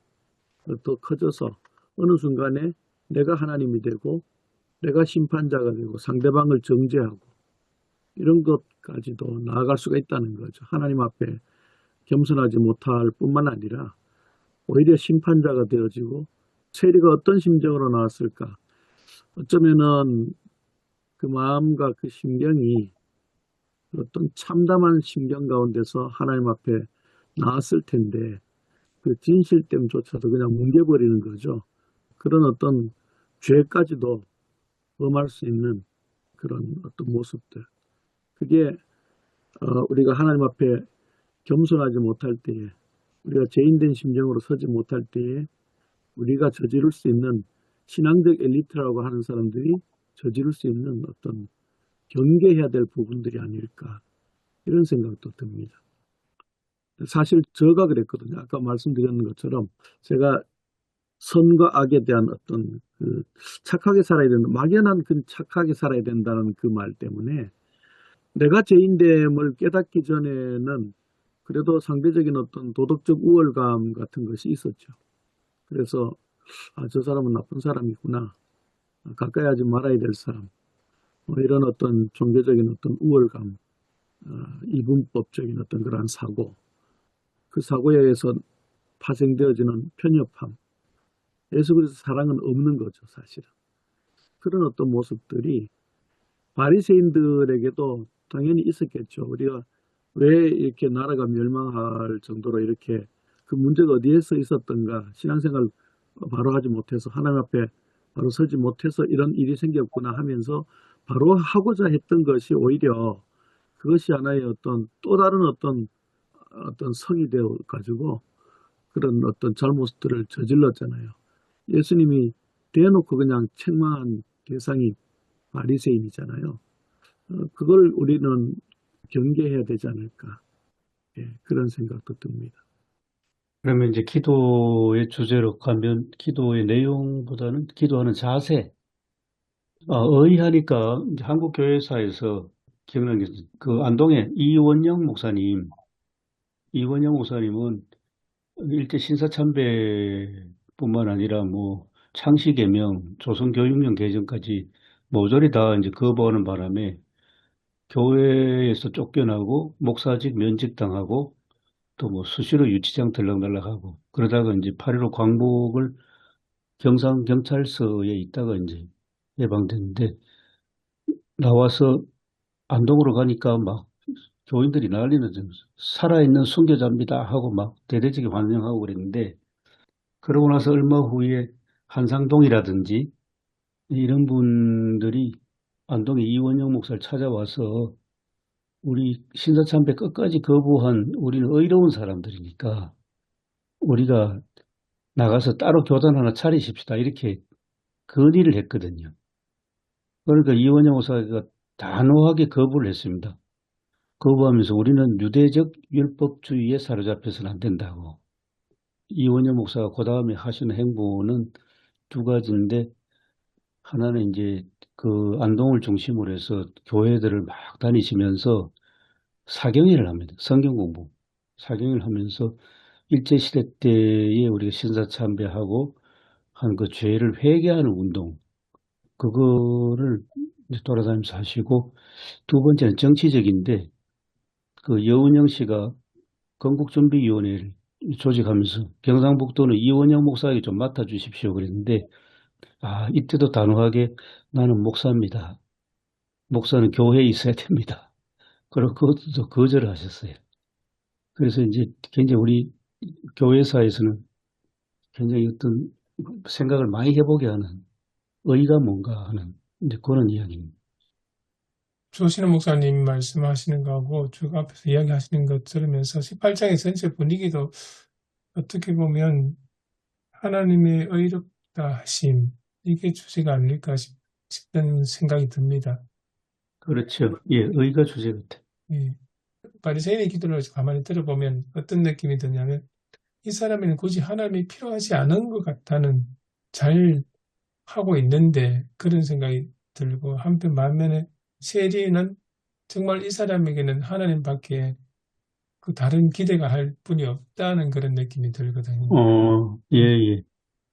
더 커져서 어느 순간에 내가 하나님이 되고 내가 심판자가 되고 상대방을 정죄하고 이런 것까지도 나아갈 수가 있다는 거죠. 하나님 앞에 겸손하지 못할 뿐만 아니라 오히려 심판자가 되어지고 세리가 어떤 심정으로 나왔을까? 어쩌면은 그 마음과 그 심경이 어떤 참담한 심경 가운데서 하나님 앞에 나왔을 텐데 그 진실됨조차도 그냥 뭉개버리는 거죠. 그런 어떤 죄까지도 범할 수 있는 그런 어떤 모습들. 그게 우리가 하나님 앞에 겸손하지 못할 때에 우리가 죄인된 심정으로 서지 못할 때에 우리가 저지를 수 있는 신앙적 엘리트라고 하는 사람들이 저지를 수 있는 어떤 경계해야 될 부분들이 아닐까 이런 생각도 듭니다. 사실 저가 그랬거든요. 아까 말씀드렸는 것처럼 제가 선과 악에 대한 어떤 그 착하게 살아야 된다. 막연한 그 착하게 살아야 된다는 그 말 때문에 내가 죄인됨을 깨닫기 전에는 그래도 상대적인 어떤 도덕적 우월감 같은 것이 있었죠. 그래서 저 사람은 나쁜 사람이구나. 가까이 하지 말아야 될 사람. 뭐 이런 어떤 종교적인 어떤 우월감, 이분법적인 어떤 그러한 사고, 그 사고에 의해서 파생되어지는 편협함. 예수 그리스도 사랑은 없는 거죠, 사실은. 그런 어떤 모습들이 바리새인들에게도 당연히 있었겠죠. 우리가 왜 이렇게 나라가 멸망할 정도로 이렇게 그 문제가 어디에서 있었던가 신앙생활 바로 하지 못해서 하나님 앞에 바로 서지 못해서 이런 일이 생겼구나 하면서 바로 하고자 했던 것이 오히려 그것이 하나의 어떤 또 다른 어떤 성이 되어 가지고 그런 어떤 잘못들을 저질렀잖아요. 예수님이 대놓고 그냥 책망한 대상이 바리새인이잖아요. 그걸 우리는 경계해야 되지 않을까. 예, 그런 생각도 듭니다. 그러면 이제 기도의 주제로 가면 기도의 내용보다는 기도하는 자세. 의하니까 이제 한국 교회사에서 기억나는 게 그 안동의 이원영 목사님은 일제 신사참배뿐만 아니라 뭐 창시개명, 조선교육령 개정까지 모조리 다 이제 거부하는 바람에 교회에서 쫓겨나고 목사직 면직당하고 또 뭐 수시로 유치장 들락날락하고 그러다가 이제 8.15 광복을 경상경찰서에 있다가 이제 해방됐는데 나와서 안동으로 가니까 막 교인들이 난리는 살아있는 순교자입니다 하고 막 대대적인 환영하고 그랬는데 그러고 나서 얼마 후에 한상동이라든지 이런 분들이 안동의 이원영 목사를 찾아와서 우리 신사참배 끝까지 거부한 우리는 의로운 사람들이니까 우리가 나가서 따로 교단 하나 차리십시다 이렇게 건의를 했거든요. 그러니까 이원영 목사가 단호하게 거부를 했습니다. 거부하면서 우리는 유대적 율법주의에 사로잡혀서는 안 된다고. 이원영 목사가 그 다음에 하시는 행보는 두 가지인데 하나는 이제 그 안동을 중심으로 해서 교회들을 막 다니시면서 사경회를 합니다. 성경 공부. 사경회를 하면서 일제시대 때에 우리가 신사참배하고 한 그 죄를 회개하는 운동, 그거를 이제 돌아다니면서 하시고, 두 번째는 정치적인데, 그 여운영 씨가 건국준비위원회를 조직하면서 경상북도는 이원영 목사에게 좀 맡아주십시오 그랬는데, 이때도 단호하게 나는 목사입니다. 목사는 교회에 있어야 됩니다. 그리고 그것도 거절을 하셨어요. 그래서 이제 굉장히 우리 교회사에서는 굉장히 어떤 생각을 많이 해보게 하는 의의가 뭔가 하는 이제 그런 이야기입니다. 조신호 목사님 말씀하시는 거하고 쭉 앞에서 이야기하시는 것 들으면서 18장의 전체 분위기도 어떻게 보면 하나님의 의롭다 하심, 이게 주제가 아닐까 싶은 생각이 듭니다. 그렇죠. 예, 의의가 주제 같아요. 예. 바리새인의 기도를 가만히 들어보면 어떤 느낌이 드냐면 이 사람에는 굳이 하나님이 필요하지 않은 것 같다는, 잘 하고 있는데 그런 생각이 들고, 한편 반면에 세리는 정말 이 사람에게는 하나님밖에 그 다른 기대가 할 뿐이 없다는 그런 느낌이 들거든요. 예, 예.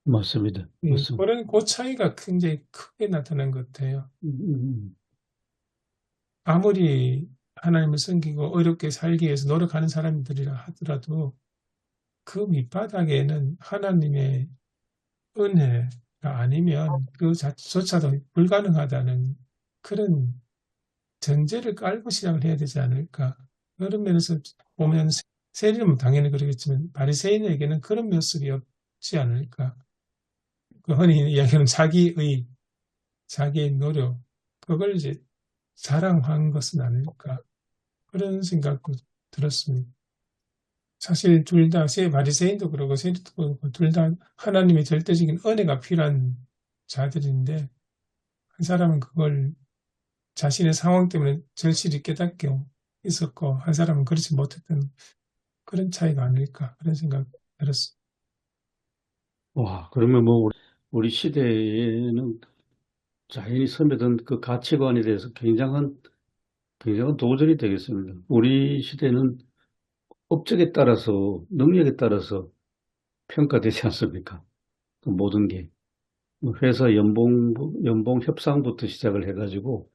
맞습니다. 예, 맞습니다. 그런 그 차이가 굉장히 크게 나타난 것 같아요. 아무리 하나님을 섬기고 어렵게 살기 위해서 노력하는 사람들이라 하더라도 그 밑바닥에는 하나님의 은혜가 아니면 그 자체조차도 불가능하다는 그런 전제를 깔고 시작을 해야 되지 않을까. 그런 면에서 보면 세리는 당연히 그러겠지만 바리새인에게는 그런 모습이 없지 않을까. 그 흔히 이야기하는 자기의 노력, 그걸 이제 자랑한 것은 아닐까. 그런 생각도 들었습니다. 사실 둘 다, 바리새인도 그러고 세리도 그러고 둘 다 하나님의 절대적인 은혜가 필요한 자들인데, 한 사람은 그걸 자신의 상황 때문에 절실히 깨닫게 있었고, 한 사람은 그렇지 못했던 그런 차이가 아닐까, 그런 생각 들었습니다. 와, 그러면 뭐 우리 시대에는 자연히 선배든 그 가치관에 대해서 굉장한 도전이 되겠습니다. 우리 시대는 업적에 따라서, 능력에 따라서 평가되지 않습니까? 그 모든 게. 뭐 회사 연봉 협상부터 시작을 해가지고,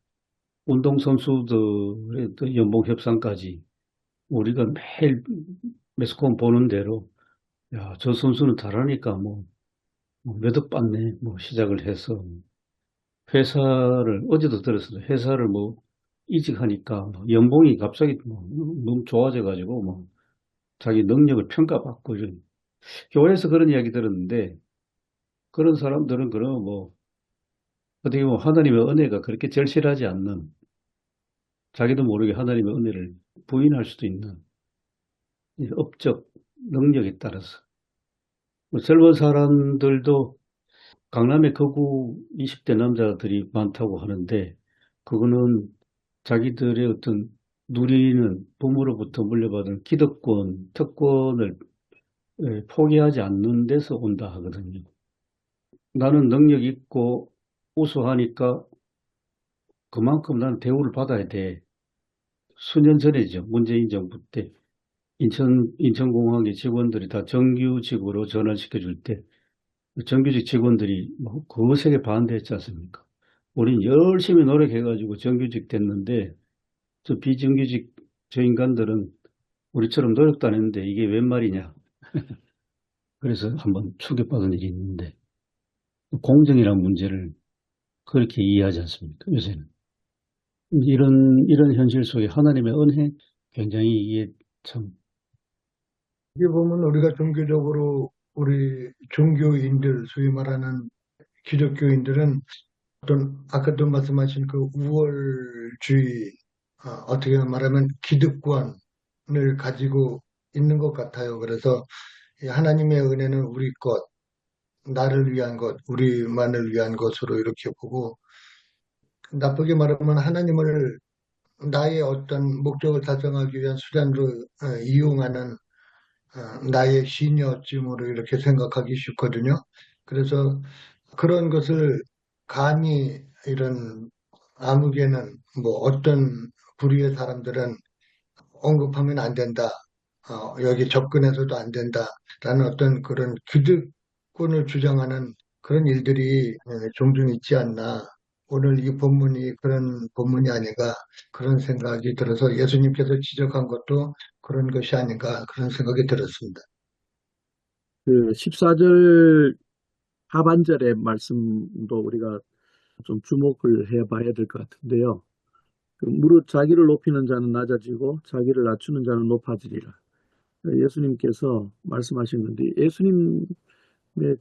운동선수들의 또 연봉 협상까지 우리가 매일 매스컴 보는 대로, 야, 저 선수는 잘하니까 몇 억 받네, 시작을 해서, 어제도 들었어요. 회사를 이직하니까 연봉이 갑자기 너무 좋아져가지고, 자기 능력을 평가받고, 이런. 교회에서 그런 이야기 들었는데, 그런 사람들은 그럼 어떻게 보면 하나님의 은혜가 그렇게 절실하지 않는, 자기도 모르게 하나님의 은혜를 부인할 수도 있는 이 업적, 능력에 따라서. 젊은 사람들도 강남에 거구 20대 남자들이 많다고 하는데, 그거는 자기들의 어떤 누리는 부모로부터 물려받은 기득권, 특권을 포기하지 않는 데서 온다 하거든요. 나는 능력 있고 우수하니까 그만큼 나는 대우를 받아야 돼. 수년 전이죠. 문재인 정부 때 인천공항의 직원들이 다 정규직으로 전환시켜줄 때 정규직 직원들이 거세게 반대했지 않습니까? 우린 열심히 노력해가지고 정규직 됐는데 저 비정규직 저 인간들은 우리처럼 노력도 안 했는데 이게 웬 말이냐. 그래서 한번 충격받은 일이 있는데 공정이라는 문제를 그렇게 이해하지 않습니까? 요새는. 이런 현실 속에 하나님의 은혜 굉장히 이게 참 이게 보면 우리가 종교적으로 우리 종교인들, 소위 말하는 기독교인들은 어떤 아까도 말씀하신 그 우월주의, 어떻게 말하면 기득권을 가지고 있는 것 같아요. 그래서 이 하나님의 은혜는 우리 것, 나를 위한 것, 우리만을 위한 것으로 이렇게 보고, 나쁘게 말하면 하나님을 나의 어떤 목적을 달성하기 위한 수단으로 이용하는 나의 시니어쯤으로 이렇게 생각하기 쉽거든요. 그래서 그런 것을 감히 이런 아무개는 뭐 어떤 부류의 사람들은 언급하면 안 된다. 여기 접근해서도 안 된다라는 어떤 그런 기득권을 주장하는 그런 일들이 종종 있지 않나. 오늘 이 본문이 그런 본문이 아닌가 그런 생각이 들어서 예수님께서 지적한 것도 그런 것이 아닌가 그런 생각이 들었습니다. 그 14절 하반절의 말씀도 우리가 좀 주목을 해봐야 될 것 같은데요. 무릇 자기를 높이는 자는 낮아지고 자기를 낮추는 자는 높아지리라. 예수님께서 말씀하신 건데 예수님의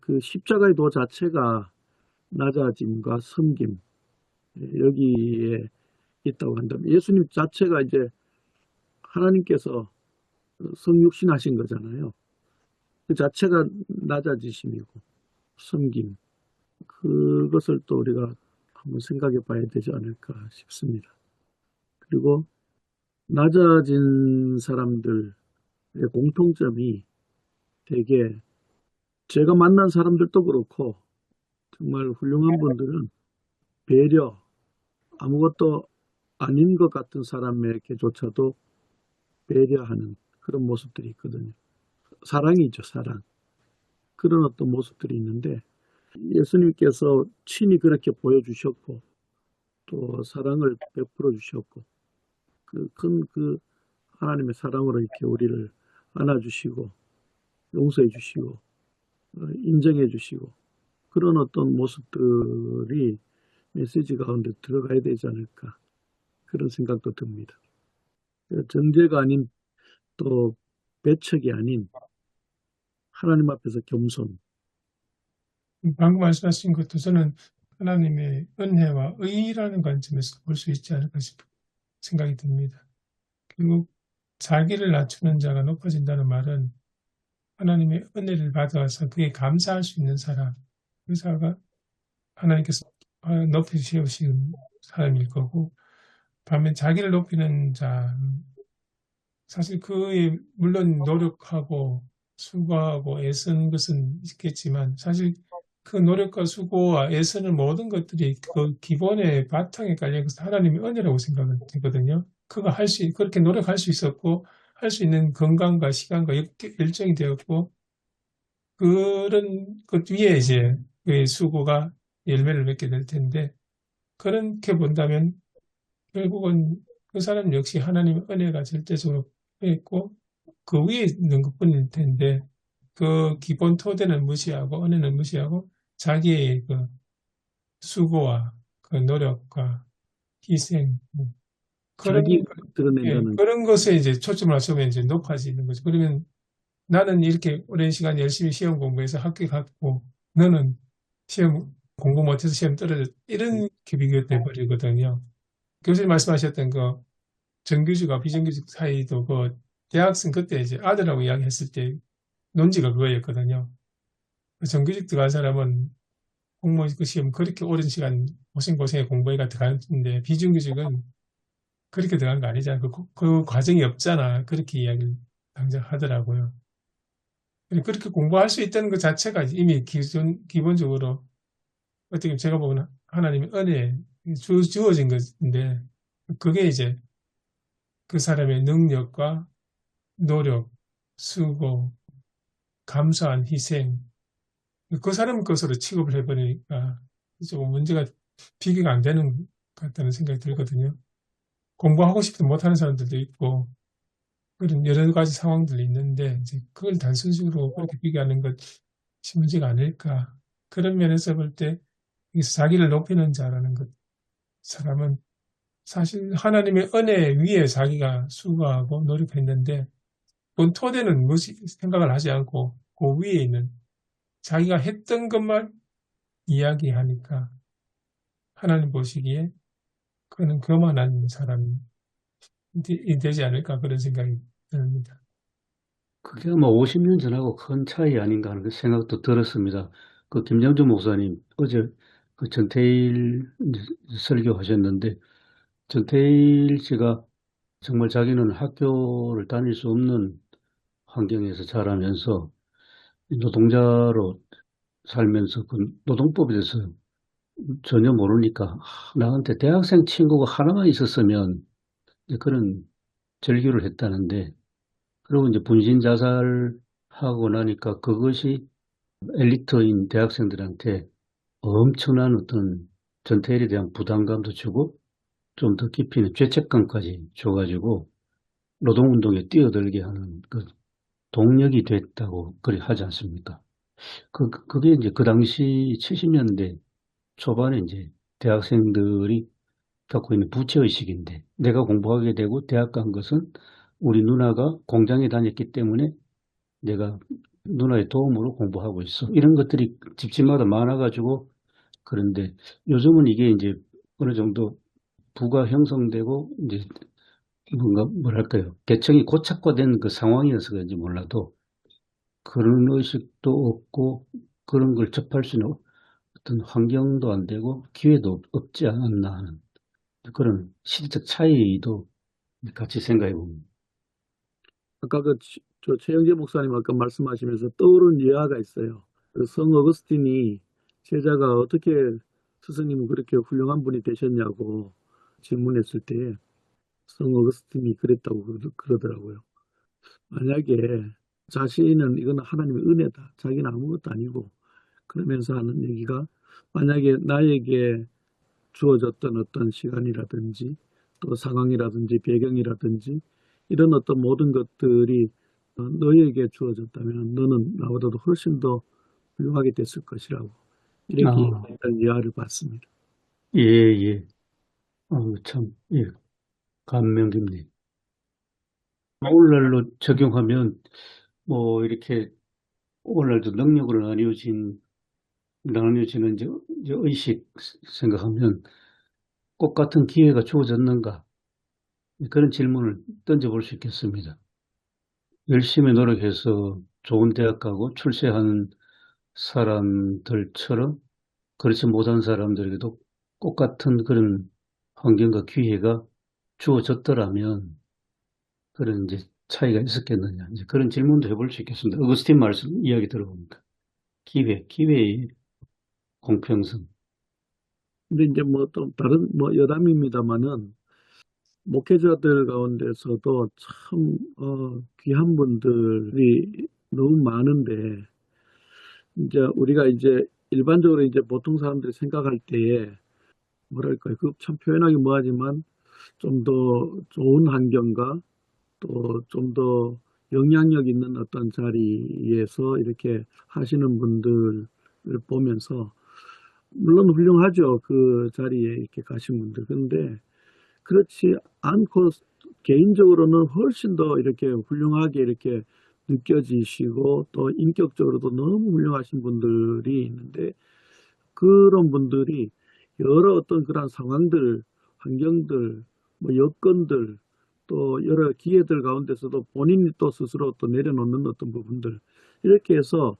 그 십자가의 도 자체가 낮아짐과 섬김 여기에 있다고 한다면 예수님 자체가 이제 하나님께서 성육신하신 거잖아요. 그 자체가 낮아지심이고 섬김 그것을 또 우리가 한번 생각해 봐야 되지 않을까 싶습니다. 그리고 낮아진 사람들의 공통점이 되게 제가 만난 사람들도 그렇고 정말 훌륭한 분들은 배려, 아무것도 아닌 것 같은 사람에게조차도 배려하는 그런 모습들이 있거든요. 사랑이죠, 사랑. 그런 어떤 모습들이 있는데 예수님께서 친히 그렇게 보여주셨고 또 사랑을 베풀어 주셨고 그 하나님의 사랑으로 이렇게 우리를 안아주시고 용서해 주시고 인정해 주시고 그런 어떤 모습들이 메시지 가운데 들어가야 되지 않을까 그런 생각도 듭니다. 정죄가 아닌 또 배척이 아닌 하나님 앞에서 겸손. 방금 말씀하신 것도 저는 하나님의 은혜와 의라는 관점에서 볼 수 있지 않을까 싶은 생각이 듭니다. 결국 자기를 낮추는 자가 높아진다는 말은 하나님의 은혜를 받아서 그에 감사할 수 있는 사람, 그 사람가 하나님께서 높이 세우신 사람일 거고, 반면 자기를 높이는 자, 사실 그에 물론 노력하고 수고하고 애쓰는 것은 있겠지만 사실 그 노력과 수고와 애쓰는 모든 것들이 그 기본의 바탕에 깔린 것은 하나님의 은혜라고 생각을 되거든요. 그렇게 노력할 수 있었고 할 수 있는 건강과 시간과 열정이 되었고 그런 것 위에 이제 그의 수고가 열매를 맺게 될 텐데 그렇게 본다면 결국은 그 사람 역시 하나님의 은혜가 절대적으로 있고 그 위에 있는 것뿐일 텐데 그 기본 토대는 무시하고 은혜는 무시하고 자기의 그 수고와 그 노력과 희생 자기 예, 드러낸다는 그런 것에 이제 초점을 맞추면 이제 높아지는 거죠. 그러면 나는 이렇게 오랜 시간 열심히 시험 공부해서 합격하고 너는 시험 공부 못해서 시험 떨어졌 이렇게 비교돼 버리거든요. 교수님 말씀하셨던 그 정규직과 비정규직 사이도 그 대학생 그때 이제 아들하고 이야기했을 때 논지가 그거였거든요. 그 정규직 들어간 사람은 공무원 그 시험 그렇게 오랜 시간 고생고생해 공부해가 들어가는데 비정규직은 그렇게 들어간 거 아니잖아. 그 과정이 없잖아. 그렇게 이야기를 당장 하더라고요. 그렇게 공부할 수 있다는 것 자체가 이미 기본적으로 어떻게 제가 보기에는 하나님의 은혜에 주어진 것인데 그게 이제 그 사람의 능력과 노력, 수고, 감사한 희생 그 사람 것으로 취급을 해버리니까 조금 문제가 비교가 안 되는 것 같다는 생각이 들거든요. 공부하고 싶어도 못하는 사람들도 있고 그런 여러 가지 상황들이 있는데 이제 그걸 단순식으로 그렇게 비교하는 것이 문제가 아닐까. 그런 면에서 볼 때 자기를 높이는 자라는 것, 사람은 사실 하나님의 은혜 위에 자기가 수고하고 노력했는데 본 토대는 무시 생각을 하지 않고 그 위에 있는 자기가 했던 것만 이야기하니까 하나님 보시기에 그는 그만한 사람이 되지 않을까 그런 생각이 듭니다. 그게 아마 50년 전하고 큰 차이 아닌가 하는 그 생각도 들었습니다. 그 김정준 목사님 어제 그 전태일 이제 설교하셨는데 전태일 씨가 정말 자기는 학교를 다닐 수 없는 환경에서 자라면서 노동자로 살면서 그 노동법에 대해서 전혀 모르니까 나한테 대학생 친구가 하나만 있었으면 이제 그런 절규를 했다는데 그리고 이제 분신 자살하고 나니까 그것이 엘리트인 대학생들한테 엄청난 어떤 전태일에 대한 부담감도 주고 좀 더 깊이 있는 죄책감까지 줘가지고 노동운동에 뛰어들게 하는 그 동력이 됐다고 그리 하지 않습니까? 그게 이제 그 당시 70년대 초반에 이제 대학생들이 갖고 있는 부채의식인데 내가 공부하게 되고 대학 간 것은 우리 누나가 공장에 다녔기 때문에 내가 누나의 도움으로 공부하고 있어. 이런 것들이 집집마다 많아가지고 그런데 요즘은 이게 이제 어느 정도 부가 형성되고 이제 뭔가 뭐랄까요. 계층이 고착화된 그 상황이어서 그런지 몰라도 그런 의식도 없고 그런 걸 접할 수 있는 어떤 환경도 안 되고 기회도 없지 않았나 하는 그런 시대적 차이도 같이 생각해 봅니다. 아까 저 최영재 목사님 아까 말씀하시면서 떠오른 예화가 있어요. 그 성 어거스틴이 제자가 어떻게 스승님은 그렇게 훌륭한 분이 되셨냐고 질문했을 때 성 어거스틴이 그랬다고 그러더라고요. 만약에 자신은 이건 하나님의 은혜다. 자기는 아무것도 아니고 그러면서 하는 얘기가 만약에 나에게 주어졌던 어떤 시간이라든지 또 상황이라든지 배경이라든지 이런 어떤 모든 것들이 너에게 주어졌다면 너는 나보다도 훨씬 더 훌륭하게 됐을 것이라고 이렇게 아, 얘기했다는 예화를 봤습니다. 예, 예. 참, 예. 감명 깊네. 오늘날로 적용하면 뭐 이렇게 오늘날도 능력으로 나뉘어지는 이제 의식 생각하면 꽃 같은 기회가 주어졌는가? 그런 질문을 던져볼 수 있겠습니다. 열심히 노력해서 좋은 대학 가고 출세하는 사람들처럼 그렇지 못한 사람들에게도 꽃 같은 그런 환경과 기회가 주어졌더라면 그런 이제 차이가 있었겠느냐. 이제 그런 질문도 해볼 수 있겠습니다. 어거스틴 말씀 이야기 들어보니까 기회의 공평성. 근데 이제 뭐 또 다른 뭐 여담입니다만은 목회자들 가운데서도 참 귀한 분들이 너무 많은데 이제 우리가 이제 일반적으로 이제 보통 사람들이 생각할 때에 뭐랄까요 그 참 표현하기 뭐하지만 좀 더 좋은 환경과 또 좀 더 영향력 있는 어떤 자리에서 이렇게 하시는 분들을 보면서 물론 훌륭하죠. 그 자리에 이렇게 가신 분들. 그런데 그렇지 않고 개인적으로는 훨씬 더 이렇게 훌륭하게 이렇게 느껴지시고 또 인격적으로도 너무 훌륭하신 분들이 있는데 그런 분들이 여러 어떤 그런 상황들, 환경들, 뭐 여건들, 또 여러 기회들 가운데서도 본인이 또 스스로 또 내려놓는 어떤 부분들 이렇게 해서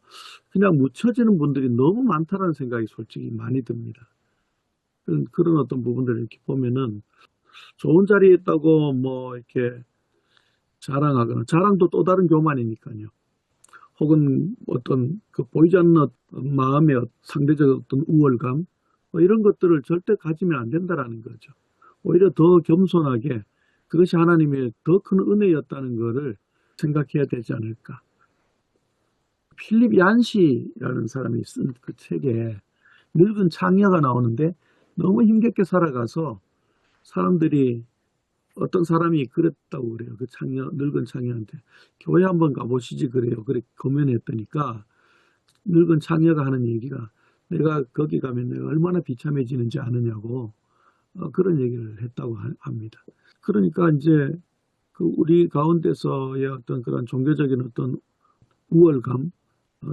그냥 묻혀지는 분들이 너무 많다는 생각이 솔직히 많이 듭니다. 그런 어떤 부분들을 이렇게 보면은 좋은 자리에 있다고 뭐 이렇게 자랑하거나 자랑도 또 다른 교만이니까요. 혹은 어떤 그 보이지 않는 어떤 마음의 상대적 어떤 우월감 뭐 이런 것들을 절대 가지면 안 된다라는 거죠. 오히려 더 겸손하게 그것이 하나님의 더 큰 은혜였다는 것을 생각해야 되지 않을까. 필립 얀시라는 사람이 쓴 그 책에 늙은 창녀가 나오는데 너무 힘겹게 살아가서 사람들이 어떤 사람이 그랬다고 그래요. 그 늙은 창녀한테 교회 한번 가보시지 그래요. 그래 고면했더니까 늙은 창녀가 하는 얘기가 내가 거기 가면 내가 얼마나 비참해지는지 아느냐고 그런 얘기를 했다고 합니다. 그러니까 이제 그 우리 가운데서의 어떤 그런 종교적인 어떤 우월감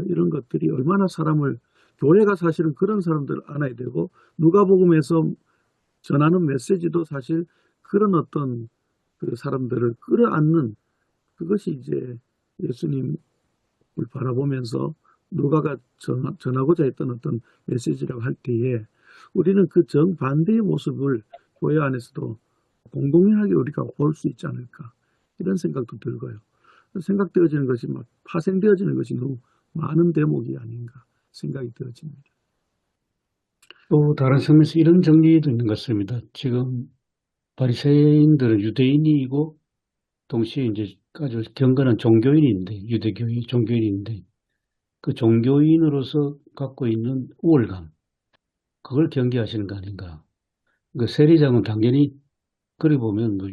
이런 것들이 얼마나 사람을 교회가 사실은 그런 사람들을 안아야 되고 누가복음에서 전하는 메시지도 사실 그런 어떤 그 사람들을 끌어안는 그것이 이제 예수님을 바라보면서 누가가 전하고자 했던 어떤 메시지라고 할 때에 우리는 그 정반대의 모습을 교회 안에서도 공동연하게 우리가 볼 수 있지 않을까 이런 생각도 들고요. 생각되어지는 것이 막 파생되어지는 것이 너무 많은 대목이 아닌가 생각이 되어집니다. 또 다른 측면에서 이런 정리도 있는 것 같습니다. 지금 바리새인들은 유대인이고 동시에 이제 아주 경건한 종교인인데 유대교인 종교인인데 그 종교인으로서 갖고 있는 우월감 그걸 경계하시는 거 아닌가. 그 세리장은 당연히 그리 보면 뭐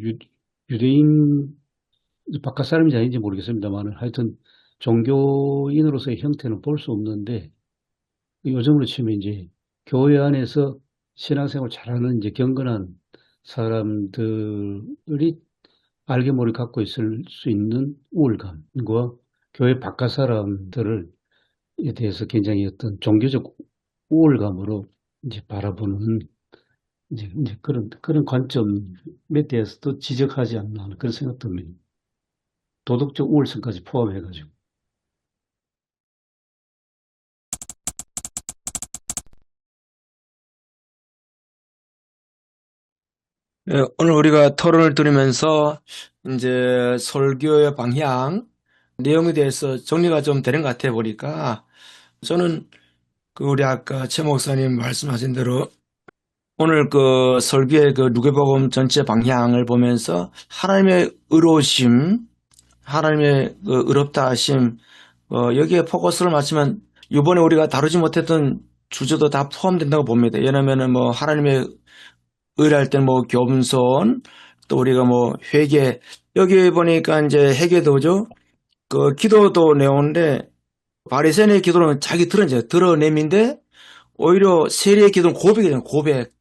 유대인 바깥 사람인지 아닌지 모르겠습니다만 하여튼 종교인으로서의 형태는 볼 수 없는데 요즘으로 치면 이제 교회 안에서 신앙생활 잘하는 이제 경건한 사람들이 알게 모르게 갖고 있을 수 있는 우월감과 교회 바깥 사람들을 에 대해서 굉장히 어떤 종교적 우월감으로 이제 바라보는 이제 그런 관점에 대해서도 지적하지 않나 하는 그런 생각도 듭니다. 도덕적 우월성까지 포함해가지고. 예, 오늘 우리가 토론을 들으면서 이제 설교의 방향, 내용에 대해서 정리가 좀 되는 것 같아 보니까 저는 그 우리 아까 최 목사님 말씀하신 대로 오늘 그 설교의 그 누가복음 전체 방향을 보면서 하나님의 의로우심, 하나님의 그 의롭다 하심, 여기에 포커스를 맞추면 이번에 우리가 다루지 못했던 주제도 다 포함된다고 봅니다. 왜냐면은 뭐 하나님의 의뢰할 때는 뭐 겸손, 또 우리가 뭐 회개, 여기 보니까 이제 회개도죠. 그 기도도 내오는데 바리새인의 기도는 자기 드러냄인데 오히려 세리의 기도는 고백이잖아요. 고백.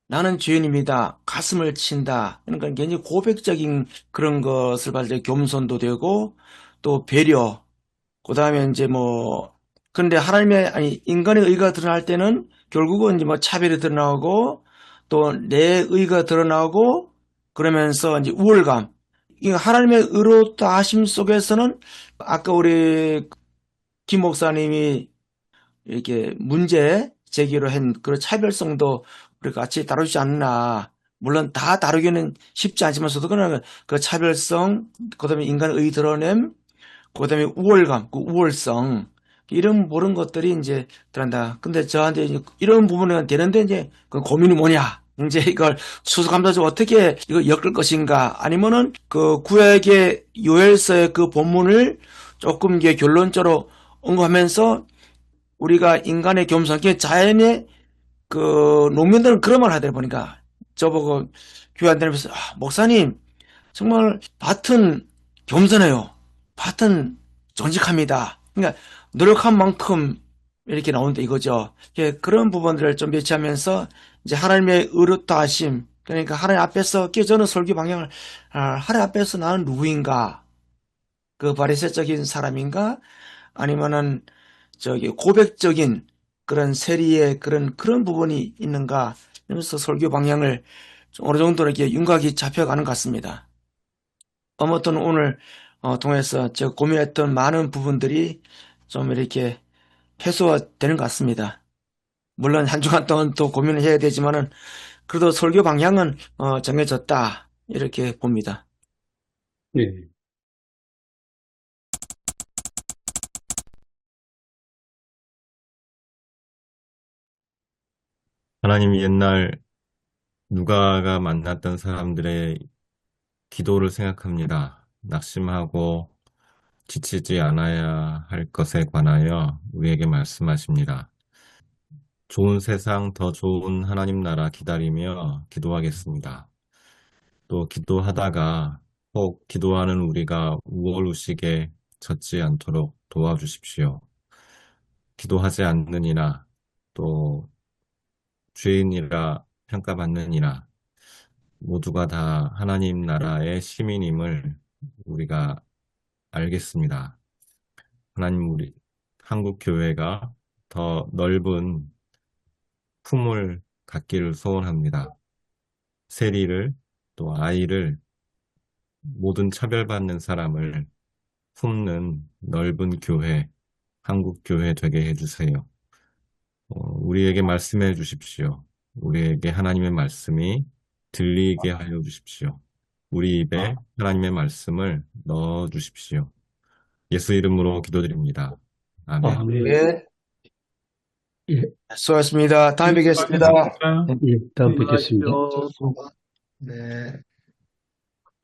나는 죄인입니다. 가슴을 친다. 그러니까 굉장히 고백적인 그런 것을 받을 때 겸손도 되고 또 배려. 그 다음에 이제 뭐 근데 하나님의 아니 인간의 의가 드러날 때는 결국은 이제 뭐 차별이 드러나고 또 내 의가 드러나고 그러면서 이제 우월감. 이 하나님의 의롭다 하심 속에서는 아까 우리 김 목사님이 이렇게 문제 제기로 한 그런 차별성도 우리가 같이 다루지 않나. 물론 다 다루기는 쉽지 않지만서도 그러나 그 차별성, 그다음에 인간의 의 드러냄, 그다음에 우월감, 그 우월성 이런 모든 것들이 이제 들어간다. 근데 저한테 이제 이런 부분은 되는데 이제 그 고민이 뭐냐? 이제 이걸 추수감사절 어떻게 이거 엮을 것인가? 아니면은 그 구약의 요엘서의 그 본문을 조금 이게 결론적으로 언급하면서 우리가 인간의 겸손, 자연의 그 농민들은 그런 말 하더라 보니까 저보고 교회 안 다니면서 목사님 정말 밭은 겸손해요. 밭은 정직합니다. 그러니까 노력한 만큼 이렇게 나온다 이거죠. 그런 부분들을 좀 배치하면서 이제 하나님의 의롭다 하심, 그러니까 하나님 앞에서 저는 설교 방향을 하나님 앞에서 나는 누구인가? 그 바리새적인 사람인가? 아니면은 저기 고백적인 그런 세리의 그런 부분이 있는가? 이러면서 설교 방향을 좀 어느 정도 이렇게 윤곽이 잡혀가는 것 같습니다. 아무튼 오늘 통해서 제가 고민했던 많은 부분들이 좀 이렇게 해소가 되는 것 같습니다. 물론 한 주간 동안 또 고민을 해야 되지만은 그래도 설교 방향은 정해졌다 이렇게 봅니다. 네. 하나님이 옛날 누가가 만났던 사람들의 기도를 생각합니다. 낙심하고 지치지 않아야 할 것에 관하여 우리에게 말씀하십니다. 좋은 세상, 더 좋은 하나님 나라 기다리며 기도하겠습니다. 또 기도하다가 꼭 기도하는 우리가 우월의식에 젖지 않도록 도와주십시오. 기도하지 않느니나 또 죄인이라 평가받느니나 모두가 다 하나님 나라의 시민임을 우리가 알겠습니다. 하나님, 우리 한국 교회가 더 넓은 품을 갖기를 소원합니다. 세리를 또 아이를 모든 차별받는 사람을 품는 넓은 교회, 한국 교회 되게 해주세요. 우리에게 말씀해 주십시오. 우리에게 하나님의 말씀이 들리게 하여 주십시오. 우리 입에 하나님의 말씀을 넣어 주십시오. 예수 이름으로 기도드립니다. 아멘. 아멘. 예, 예, 수고하셨습니다. 다음에 뵙겠습니다. 수고하셨습니다. 예, 다음 뵙겠습니다. 수고하십시오. 네.